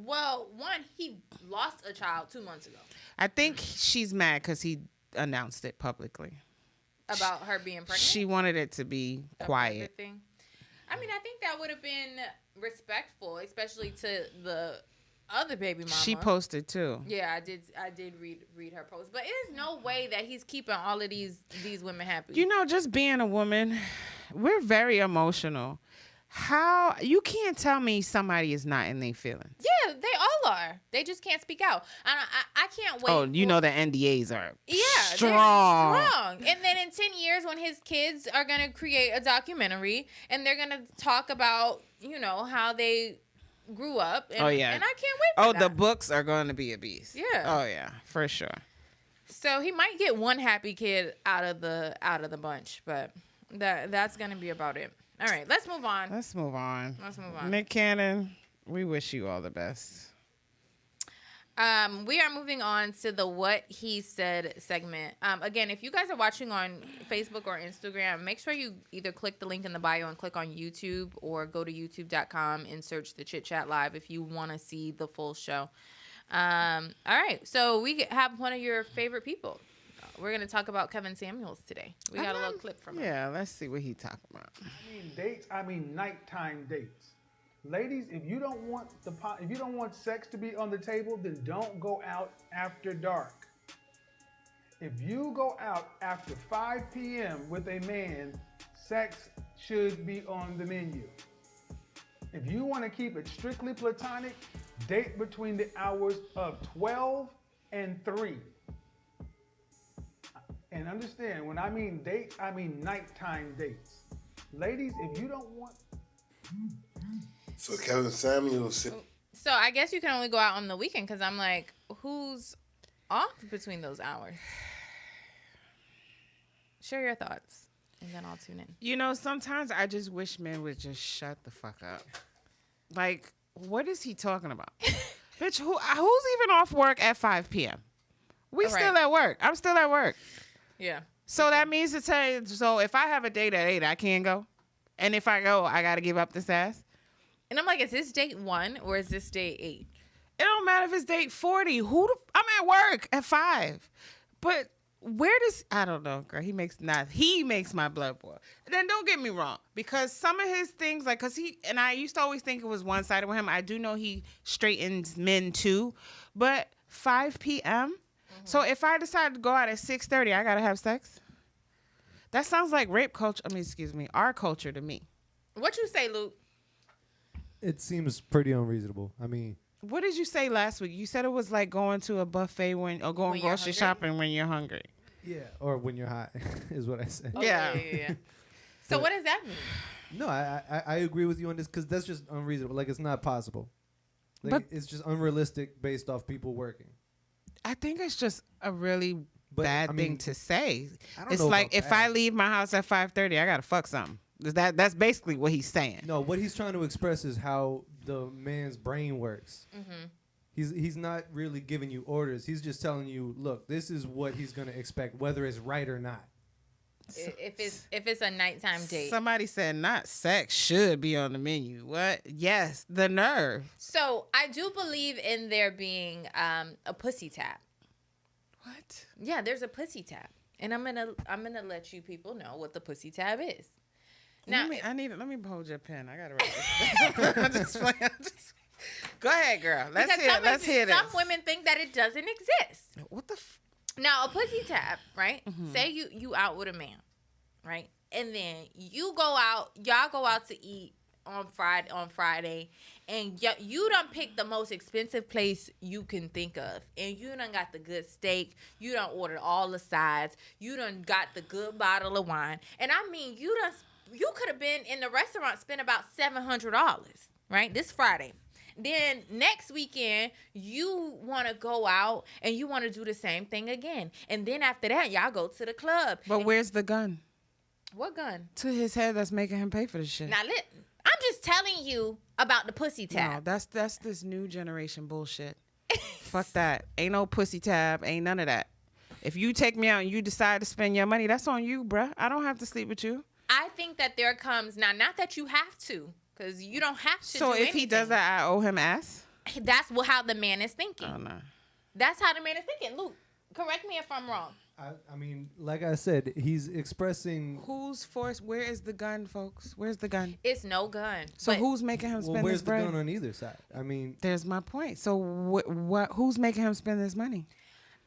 Well, one, he lost a child 2 months ago. I think she's mad because he announced it publicly. About her being pregnant? She wanted it to be quiet. Thing. I mean, I think that would have been respectful, especially to the other baby mama. She posted too. Yeah, I did read her post. But there's no way that he's keeping all of these women happy. Just being a woman, we're very emotional. How you can't tell me somebody is not in their feelings? Yeah, they all are. They just can't speak out. I can't wait. Oh, the NDAs are strong. And then in 10 years, when his kids are gonna create a documentary and they're gonna talk about how they grew up. And, oh yeah, and I can't wait. For that. The books are going to be a beast. Yeah. Oh yeah, for sure. So he might get one happy kid out of the bunch, but that's gonna be about it. All right, let's move on. Let's move on. Nick Cannon, we wish you all the best. We are moving on to the What He Said segment. Again, if you guys are watching on Facebook or Instagram, make sure you either click the link in the bio and click on YouTube, or go to youtube.com and search the Chit Chat Live if you want to see the full show. All right, so we have one of your favorite people. We're going to talk about Kevin Samuels today. We got a little clip from him. Yeah, let's see what he talking about. I mean nighttime dates. Ladies, if you don't want sex to be on the table, then don't go out after dark. If you go out after 5 p.m. with a man, sex should be on the menu. If you want to keep it strictly platonic, date between the hours of 12 and 3. And understand, when I mean date, I mean nighttime dates. Ladies, if you don't want... So Kevin Samuels... So I guess you can only go out on the weekend, because I'm like, who's off between those hours? Share your thoughts, and then I'll tune in. You know, sometimes I just wish men would just shut the fuck up. Like, what is he talking about? Bitch, who's even off work at 5 p.m.? We still at work. I'm still at work. Yeah. So that means to tell you, so if I have a date at 8, I can't go? And if I go, I got to give up this ass? And I'm like, is this date 1 or is this date 8? It don't matter if it's date 40. I'm at work at 5. But where does, I don't know, girl. He makes my blood boil. Then don't get me wrong, because some of his things, like, and I used to always think it was one-sided with him. I do know he straightens men too, but 5 p.m. So if I decide to go out at 6:30, I gotta have sex. That sounds like rape culture. Our culture to me. What you say, Luke? It seems pretty unreasonable. I mean, what did you say last week? You said it was like going to a buffet or going grocery shopping when you're hungry. Yeah, or when you're high, is what I said. Okay, yeah. So what does that mean? No, I agree with you on this, because that's just unreasonable. Like, it's not possible. Like, it's just unrealistic based off people working. I think it's just a really bad thing to say. It's like, if I leave my house at 5:30, I gotta fuck something. That's basically what he's saying. No, what he's trying to express is how the man's brain works. Mm-hmm. He's not really giving you orders. He's just telling you, look, this is what he's gonna expect, whether it's right or not. If it's a nighttime date. Somebody said not sex should be on the menu. What? Yes, the nerve. So I do believe in there being a pussy tap. What? Yeah, there's a pussy tap, and I'm gonna let you people know what the pussy tap is. Now, let me hold your pen. I gotta write this. I'm just playing. Go ahead, girl. Let's hear this. Some women think that it doesn't exist. What the? Now, a pussy tap, right? Mm-hmm. Say you out with a man, right? And then y'all go out to eat on Friday, and you done picked the most expensive place you can think of, and you done got the good steak, you done ordered all the sides, you done got the good bottle of wine, and I mean, you could have been in the restaurant, spent about $700, right? This Friday. Then next weekend, you want to go out and you want to do the same thing again. And then after that, y'all go to the club. But where's the gun? What gun? To his head that's making him pay for the shit. Now, I'm just telling you about the pussy tap. No, that's this new generation bullshit. Fuck that. Ain't no pussy tab. Ain't none of that. If you take me out and you decide to spend your money, that's on you, bruh. I don't have to sleep with you. I think that there comes, now, not that you have to, because you don't have to So if he does that, I owe him ass? That's how the man is thinking. Oh, no. That's how the man is thinking. Luke, correct me if I'm wrong. I mean, like I said, he's expressing... Who's forced? Where is the gun, folks? Where's the gun? It's no gun. So who's making him spend where's his bread? the gun on either side? I mean... There's my point. So who's making him spend his money?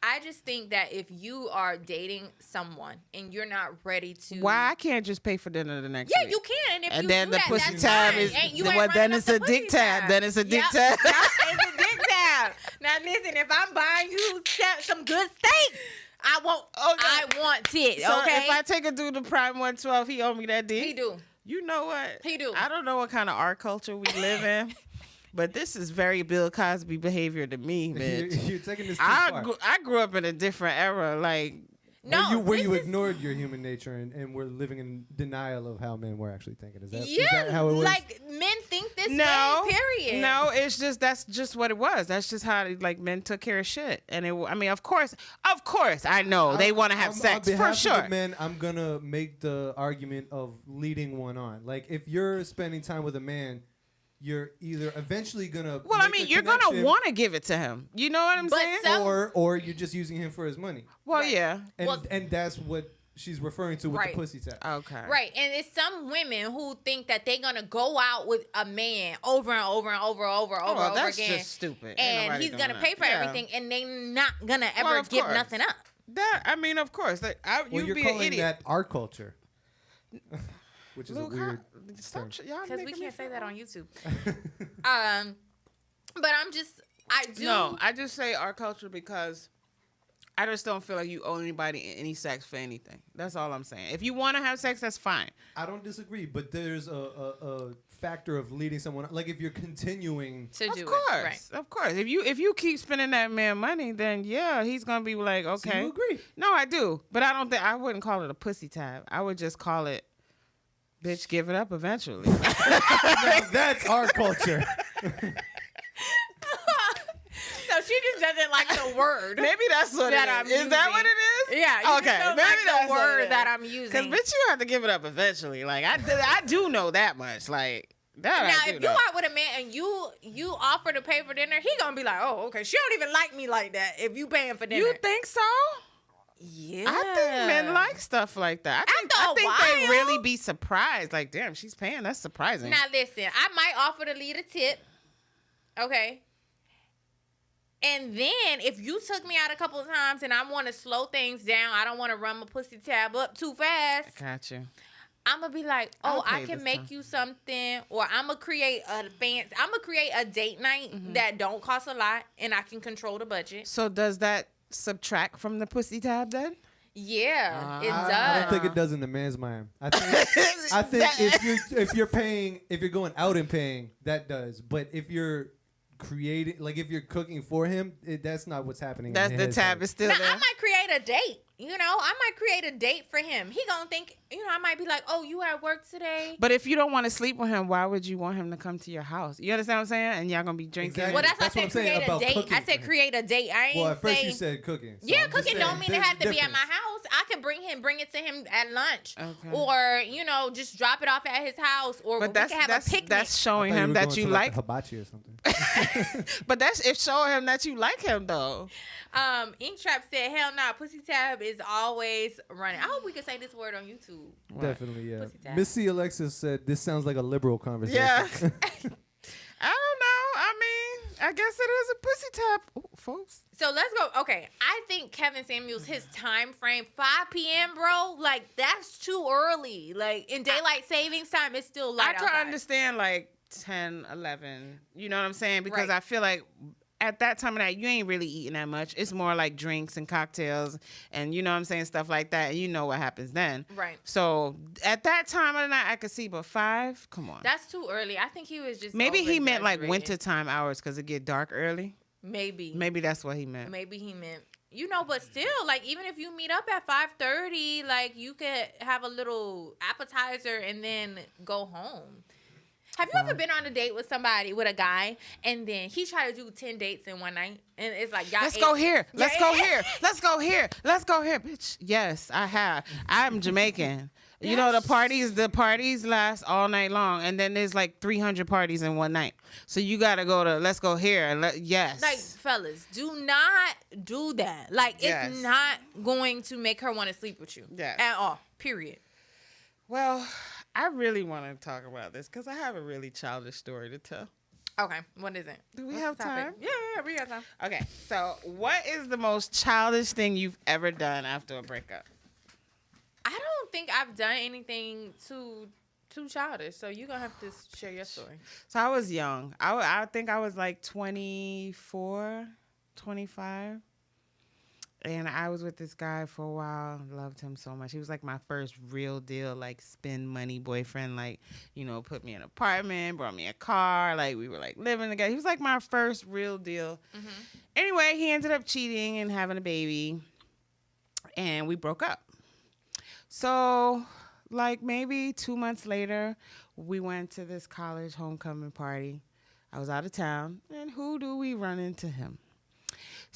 I just think that if you are dating someone and you're not ready to... Why I can't just pay for dinner the next week? Yeah, you can. And then the pussy tab is... then it's a dick tab. Then it's a dick tab. It's a dick tab. Now, listen, if I'm buying you some good steak... I want it, so okay? if I take a dude to Prime 112, he owe me that dick? He do. You know what? He do. I don't know what kind of art culture we live in, but this is very Bill Cosby behavior to me, bitch. You're taking this too far. I grew up in a different era, like... Where you ignored your human nature and were living in denial of how men were actually thinking. Is that how it was? Like men think this way, period. No, it's just that's just what it was. That's just how like men took care of shit. And of course, I know they want to have sex on for behalf sure. of the men, I'm gonna make the argument of leading one on. Like if you're spending time with a man, you're either eventually gonna you're gonna want to give it to him. You know what I'm saying? Or you're just using him for his money. Well, yeah. And that's what she's referring to with Right. the pussy tap. Okay. Right. And it's some women who think that they're going to go out with a man over and over and over That's again. just stupid. Ain't And nobody he's doing going to that. pay for Yeah. everything, and they not going to ever of give course. nothing up. That, I mean, of course. Like, Well, you'd you're be an calling idiot. that our culture, which is Luke, a weird stop term. y'all Because we making me can't say feel- that on YouTube. But I do. No, I just say our culture because I just don't feel like you owe anybody any sex for anything. That's all I'm saying. If you want to have sex, that's fine. I don't disagree, but there's a factor of leading someone. Like if you're continuing, to Of do course, it. Right. of course. If you keep spending that man money, then yeah, he's gonna be like, so okay. you agree. No, I do, but I don't think I wouldn't call it a pussy tab. I would just call it, bitch, give it up eventually. Now that's our culture. So she just doesn't like the word. Maybe that's what That it I'm is. Is that using. what it is? Yeah. You Okay, just don't maybe like that's the what it word is. that I'm Because using. bitch, you have to give it up eventually. Like I do know that much. Like that. Now, I do if you know. out with a man and you offer to pay for dinner, he gonna be like, oh, okay. She don't even like me like that. If you paying for dinner, You think so? yeah. I think men like stuff like that. I After a think they while. really be surprised. Like, damn, she's paying. That's surprising. Now listen, I might offer to lead a tip. Okay. And then if you took me out a couple of times and I want to slow things down, I don't want to run my pussy tab up too fast. Got you. I'm gonna be like, I'll oh, I pay can this make time. you something, or I'm gonna create a date night that don't cost a lot, and I can control the budget. So does that subtract from the pussy tab then? Yeah, it does. I don't think it does in the man's mind. I think if you're going out and paying, that does. But if you're creating, like if you're cooking for him, that's not what's happening. That's in the his tab head. is still Now, there. I might create a date. You know, I might create a date for him. He gonna think, I might be like, oh, you at work today? But if you don't want to sleep with him, why would you want him to come to your house? You understand what I'm saying? And y'all gonna be drinking. Exactly. Well, that's why I That's what said I'm saying create a about date. cooking I for said him. create a date. I ain't Well, at first say. you said cooking. So Yeah, I'm just cooking saying, don't mean it there's has a to be at my difference. house. I can bring it to him at lunch, Okay. or just drop it off at his house, or But we can have a picnic. that's showing I thought him were that going you to, like. hibachi or something. But that's if showing him that you like him though. Ink Trap said, "Hell nah, pussy tab is always running." I hope we can say this word on YouTube. Definitely, yeah. Pussy tap. Miss C. Alexis said this sounds like a liberal conversation. Yeah. I don't know. I mean, I guess it is a pussy tap, ooh, folks. So let's go. Okay, I think Kevin Samuels, his time frame, 5 p.m., bro. Like that's too early. Like in daylight savings time, it's still light I try outside. to understand like 10, 11. You know what I'm saying? Because Right. I feel like at that time of night, you ain't really eating that much. It's more like drinks and cocktails and you know what I'm saying, stuff like that. And you know what happens then. Right. So at that time of the night, I could see, but 5, come on. That's too early. I think he was just Maybe he meant like over-exaggerating. wintertime hours because it get dark early. Maybe. Maybe that's what he meant. Maybe he meant. But still, like even if you meet up at 5:30, like you could have a little appetizer and then go home. Have you ever been on a date with somebody, with a guy, and then he tried to do 10 dates in one night, and it's like y'all. Let's go here. Let's go Yeah. here. Let's go here. Let's go here, bitch. Yes, I have. I'm Jamaican. You know, the parties last all night long, and then there's like 300 parties in one night. So you gotta go to let's go here. And yes. Like, fellas, do not do that. Like, Yes. it's not going to make her want to sleep with you. Yes. At all. Period. Well, I really want to talk about this because I have a really childish story to tell. Okay. What is it? Do we What's have the topic? time? Yeah, we got time. Okay, so what is the most childish thing you've ever done after a breakup? I don't think I've done anything too childish, so you're going to have to share your story. So I was young. I think I was like 24, 25. And I was with this guy for a while. Loved him so much. He was like my first real deal, like spend money boyfriend. Like, put me in an apartment, brought me a car. Like we were like living together. He was like my first real deal. Mm-hmm. Anyway, he ended up cheating and having a baby. And we broke up. So like maybe 2 months later, we went to this college homecoming party. I was out of town. And who do we run into him?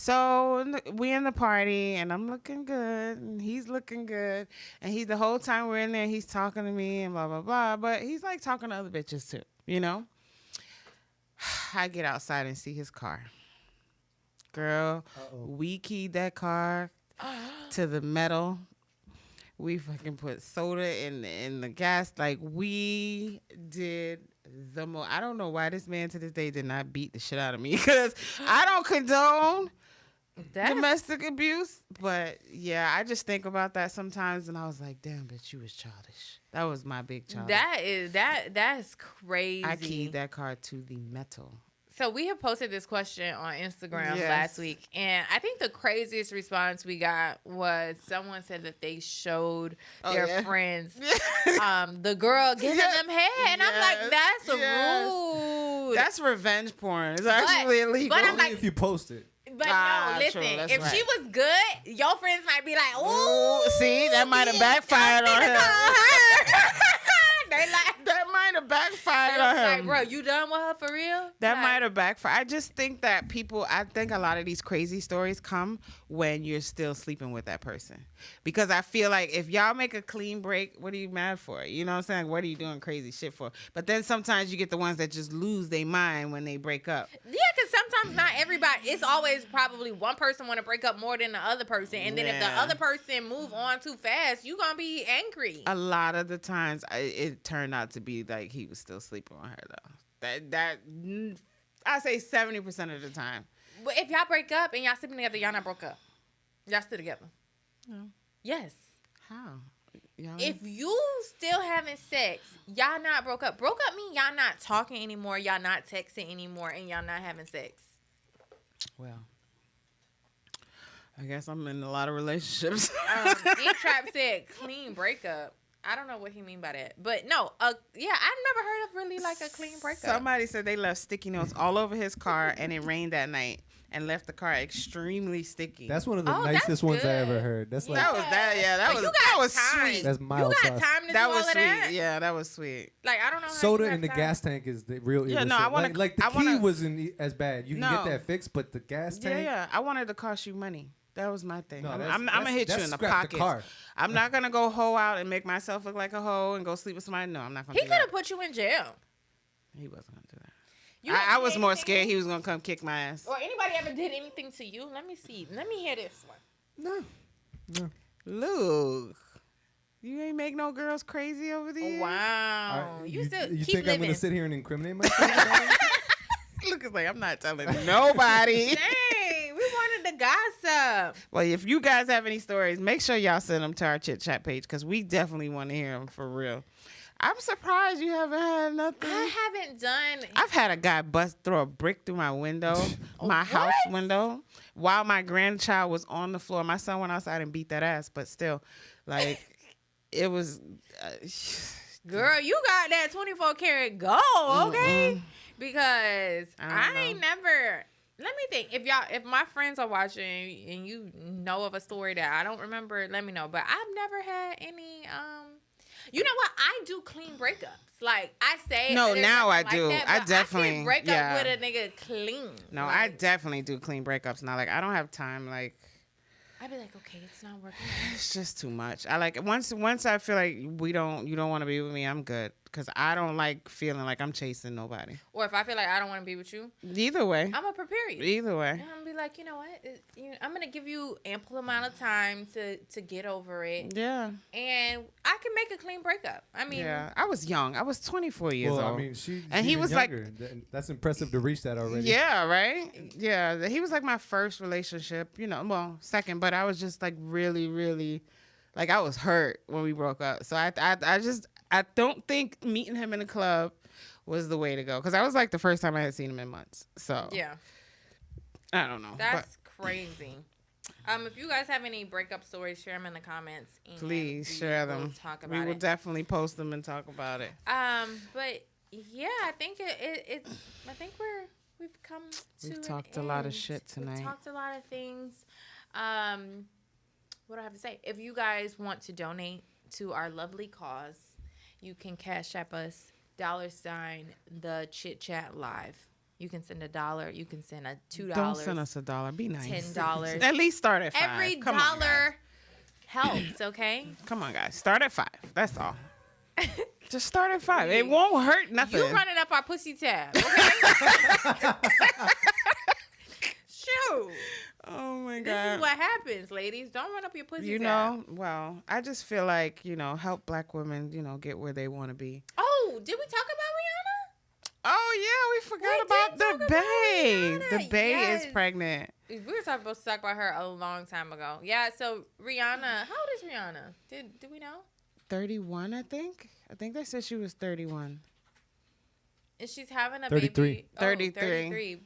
So we in the party, and I'm looking good, and he's looking good, and the whole time we're in there, he's talking to me and blah, blah, blah, but he's like talking to other bitches too, I get outside and see his car. Girl, we keyed that car to the metal. We fucking put soda in the gas. Like, we did the most. I don't know why this man to this day did not beat the shit out of me, because I don't condone domestic abuse. But yeah, I just think about that sometimes, and I was like, damn, bitch, you was childish. That was my big child. That's crazy. I keyed that card to the metal. So we have posted this question on Instagram last week, and I think the craziest response we got was someone said that they showed their friends the girl giving them head, and I'm like, that's rude. That's revenge porn. It's actually illegal. But I'm like, if you post it. But no, listen, if she was good, your friends might be like, ooh, see, that might have backfired on her. They like, that might have backfired on him. Like, bro, you done with her for real? That might have backfired. I just think that I think a lot of these crazy stories come when you're still sleeping with that person. Because I feel like if y'all make a clean break, what are you mad for? You know what I'm saying? What are you doing crazy shit for? But then sometimes you get the ones that just lose their mind when they break up. Yeah, because sometimes not everybody, it's always probably one person want to break up more than the other person. And then if the other person move on too fast, you going to be angry. A lot of the times, it turned out to be like he was still sleeping on her, though. That I say 70% of the time. But if y'all break up and y'all sleeping together, y'all not broke up. Y'all still together. No. Yes. How? If you still having sex, y'all not broke up. Broke up mean y'all not talking anymore, y'all not texting anymore, and y'all not having sex. Well, I guess I'm in a lot of relationships. D-Trap said clean breakup. I don't know what he mean by that. But no, yeah, I've never heard of really like a clean breakup. Somebody said they left sticky notes all over his car and it rained that night and left the car extremely sticky. That's one of the nicest ones I ever heard. That's like that was sweet. That's mild sauce. You sauce. got time to that do was all sweet. of that? Yeah, that was sweet. Like, I don't know how soda you in the time. gas tank is the real Yeah, no, I want to like the key wasn't as bad. You can get that fixed, but the gas tank. Yeah, I wanted to cost you money. That was my thing. No, I'm gonna hit you in the pockets. I'm not gonna go hoe out and make myself look like a hoe and go sleep with somebody. No, I'm not gonna. He could have put you in jail. He wasn't gonna do that. I was more scared he was gonna come kick my ass. Or anybody ever did anything to you? Let me see. Let me hear this one. No. Luke, you ain't make no girls crazy over there. Wow. You still you keep think living. I'm gonna sit here and incriminate myself? Luke is like, I'm not telling nobody. Dang, we wanted to gossip. Well, if you guys have any stories, make sure y'all send them to our Chit Chat page because we definitely want to hear them for real. I'm surprised you haven't had nothing. I haven't done. I've had a guy throw a brick through my window, my house window, while my grandchild was on the floor. My son went outside and beat that ass, but still, like, it was. Girl, you got that 24 karat gold, okay? Because I ain't never. Let me think. If my friends are watching and you know of a story that I don't remember, let me know. But I've never had any. You know what? I do clean breakups. Like I say. No, now I do. That, I definitely I can break up with a nigga clean. No, like, I definitely do clean breakups now. Like I don't have time. Like. I'd be like, okay, it's not working. It's just too much. I like once I feel like you don't want to be with me, I'm good because I don't like feeling like I'm chasing nobody. Or if I feel like I don't want to be with you, either way, I'm gonna prepare you. Either way, and I'm gonna be like, you know what? I'm gonna give you ample amount of time to get over it. Yeah, and I can make a clean breakup. I mean, yeah, I was young. I was 24 years old. I mean, he was younger. That's impressive to reach that already. Yeah, right. Yeah, he was like my first relationship. Second, but I was just like really, really, like I was hurt when we broke up. So I don't think meeting him in a club was the way to go because I was like the first time I had seen him in months. So yeah, I don't know. That's crazy. If you guys have any breakup stories, share them in the comments. And please share them. Talk about we will definitely post them and talk about it. But yeah, I think it's. I think we've come to. We've talked a lot of shit tonight. We've talked a lot of things. What do I have to say? If you guys want to donate to our lovely cause, you can Cash App us $the Chit Chat Live. You can send $1. You can send $2. Don't send us $1. Be nice. $10. At least start at $5. Every dollar helps. Okay. Come on, guys. Start at $5. That's all. Just start at $5. It won't hurt nothing. You running up our pussy tab. Okay. Shoot. Oh my This God. is what happens, ladies. Don't run up your pussy. You know, well, I just feel like, help black women, get where they want to be. Oh, did we talk about Rihanna? Oh, yeah, we forgot about the Bae. The Bae is pregnant. We were supposed to talk about her a long time ago. Yeah, so Rihanna, how old is Rihanna? Did we know? 31, I think. I think they said she was 31. And she's having a 33. baby. Oh, 33.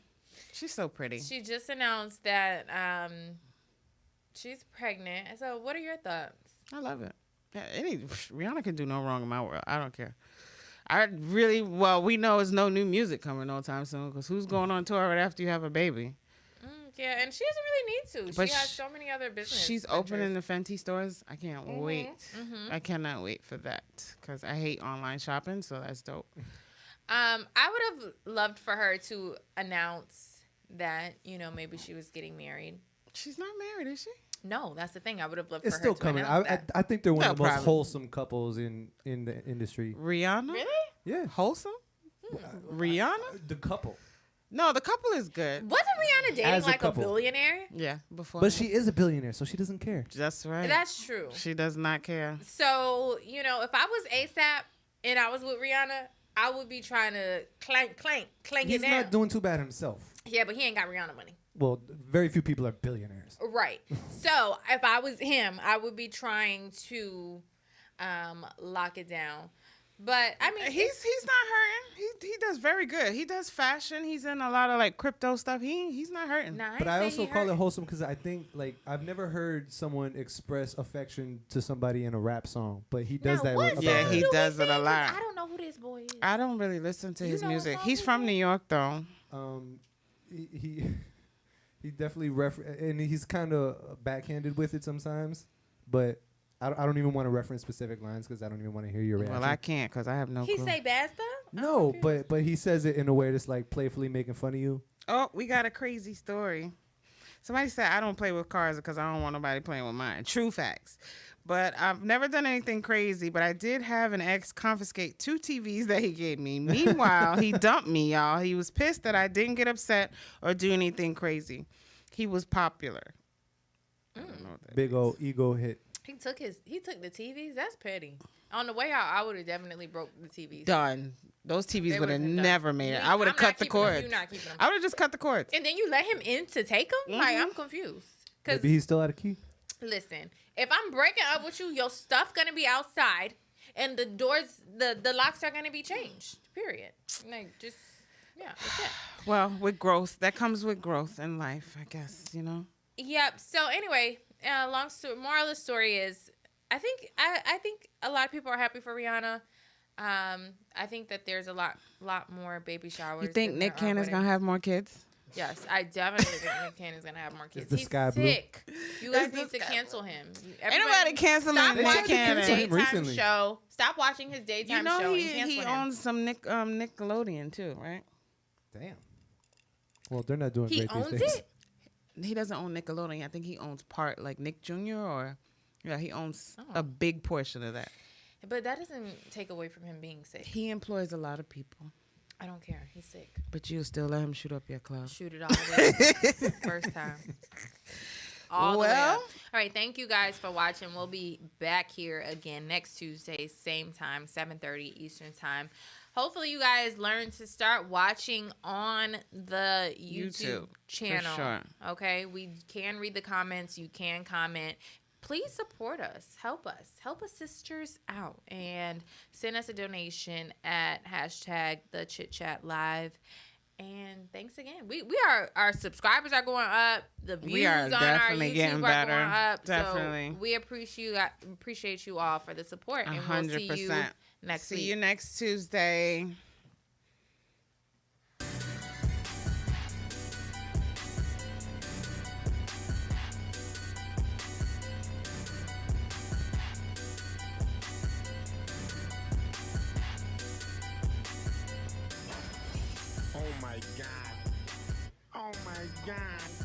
She's so pretty. She just announced that she's pregnant. So what are your thoughts? I love it. Yeah, Rihanna can do no wrong in my world. I don't care. We know there's no new music coming no time soon because who's going on tour right after you have a baby? Yeah, and she doesn't really need to. But she has so many other business. She's opening the Fenty stores. I can't wait. Mm-hmm. I cannot wait for that because I hate online shopping, so that's dope. I would have loved for her to announce that, maybe she was getting married. She's not married, is she? No, that's the thing. I would have loved It's for still her to coming. announce that. I think they're one of the most probably. wholesome couples in the industry. Rihanna? Really? Yeah. Wholesome? Rihanna? The couple. No, the couple is good. Wasn't Rihanna dating As a like a couple. billionaire? Yeah, before. But she is a billionaire, so she doesn't care. That's right. That's true. She does not care. So, if I was ASAP and I was with Rihanna, I would be trying to clank He's it down. not doing too bad himself. Yeah, but he ain't got Rihanna money. Well, very few people are billionaires. Right. So if I was him, I would be trying to lock it down. But I mean, He's not hurting. He does very good. He does fashion. He's in a lot of like crypto stuff. He's not hurting. nah, But I ain't also say he call it hurt. wholesome because I think I've never heard someone express affection to somebody in a rap song, but he does Now, that. what about Yeah, her. he do we does it a sing? 'Cause lot. I don't know who this boy is. I don't really listen to You his know what music. song He's he's from in? New York though. He definitely and he's kind of backhanded with it sometimes, but I don't even want to reference specific lines because I don't even want to hear your reaction. Well, I can't because I have no He clue. say bad stuff? No, but he says it in a way that's like playfully making fun of you. Oh, we got a crazy story. Somebody said I don't play with cars because I don't want nobody playing with mine. True facts. But I've never done anything crazy, but I did have an ex confiscate 2 TVs that he gave me. Meanwhile, he dumped me, y'all. He was pissed that I didn't get upset or do anything crazy. He was popular. I don't know what that Big old ego hit. He took the TVs? That's petty. On the way out, I would have definitely broke the TVs. Done. Those They TVs would have would've been done. never made it. I would have I'm not cut the keeping them. cords. You're not keeping them. I would have just cut the cords. And then you let him in to take them? Like, I'm confused. Because Maybe he's still out of key. listen, if I'm breaking up with you, your stuff gonna be outside, and the doors, the locks are gonna be changed. Period. Like, just that's it. Well, with growth, that comes with growth in life, I guess, Yep. So anyway, long story. Moral of the story is, I think a lot of people are happy for Rihanna. I think that there's a lot more baby showers. You think than Nick there are Cannon's going weddings. to have more kids? Yes, I definitely think Nick Cannon's gonna have more kids. the He's sky blue? sick. You guys It's need the to sky cancel him. Ain't nobody canceling Stop Nick watching his Cannon. Cancel him daytime recently. show. Stop watching his daytime show. and he cancel him. owns some Nickelodeon too, right? Damn. Well, they're not doing He great these owns days. it. He doesn't own Nickelodeon. I think he owns part, like Nick Jr. or he owns Oh. a big portion of that. But that doesn't take away from him being sick. He employs a lot of people, I don't care. He's sick. but you'll still let him shoot up your club. Shoot it all the way. First time. All the way Well- up. All right. Thank you guys for watching. We'll be back here again next Tuesday, same time, 7:30 Eastern time. Hopefully you guys learn to start watching on the YouTube channel. sure. Okay. We can read the comments. You can comment. Please support us. Help us. Help us sisters out. And send us a donation at # the Chit Chat Live. And thanks again. Our subscribers are going up. The views We are on definitely our YouTube getting are better. going up. Definitely. So we appreciate you all for the support. And we'll see you 100%. next See week. you next Tuesday. Oh my God. Oh my God.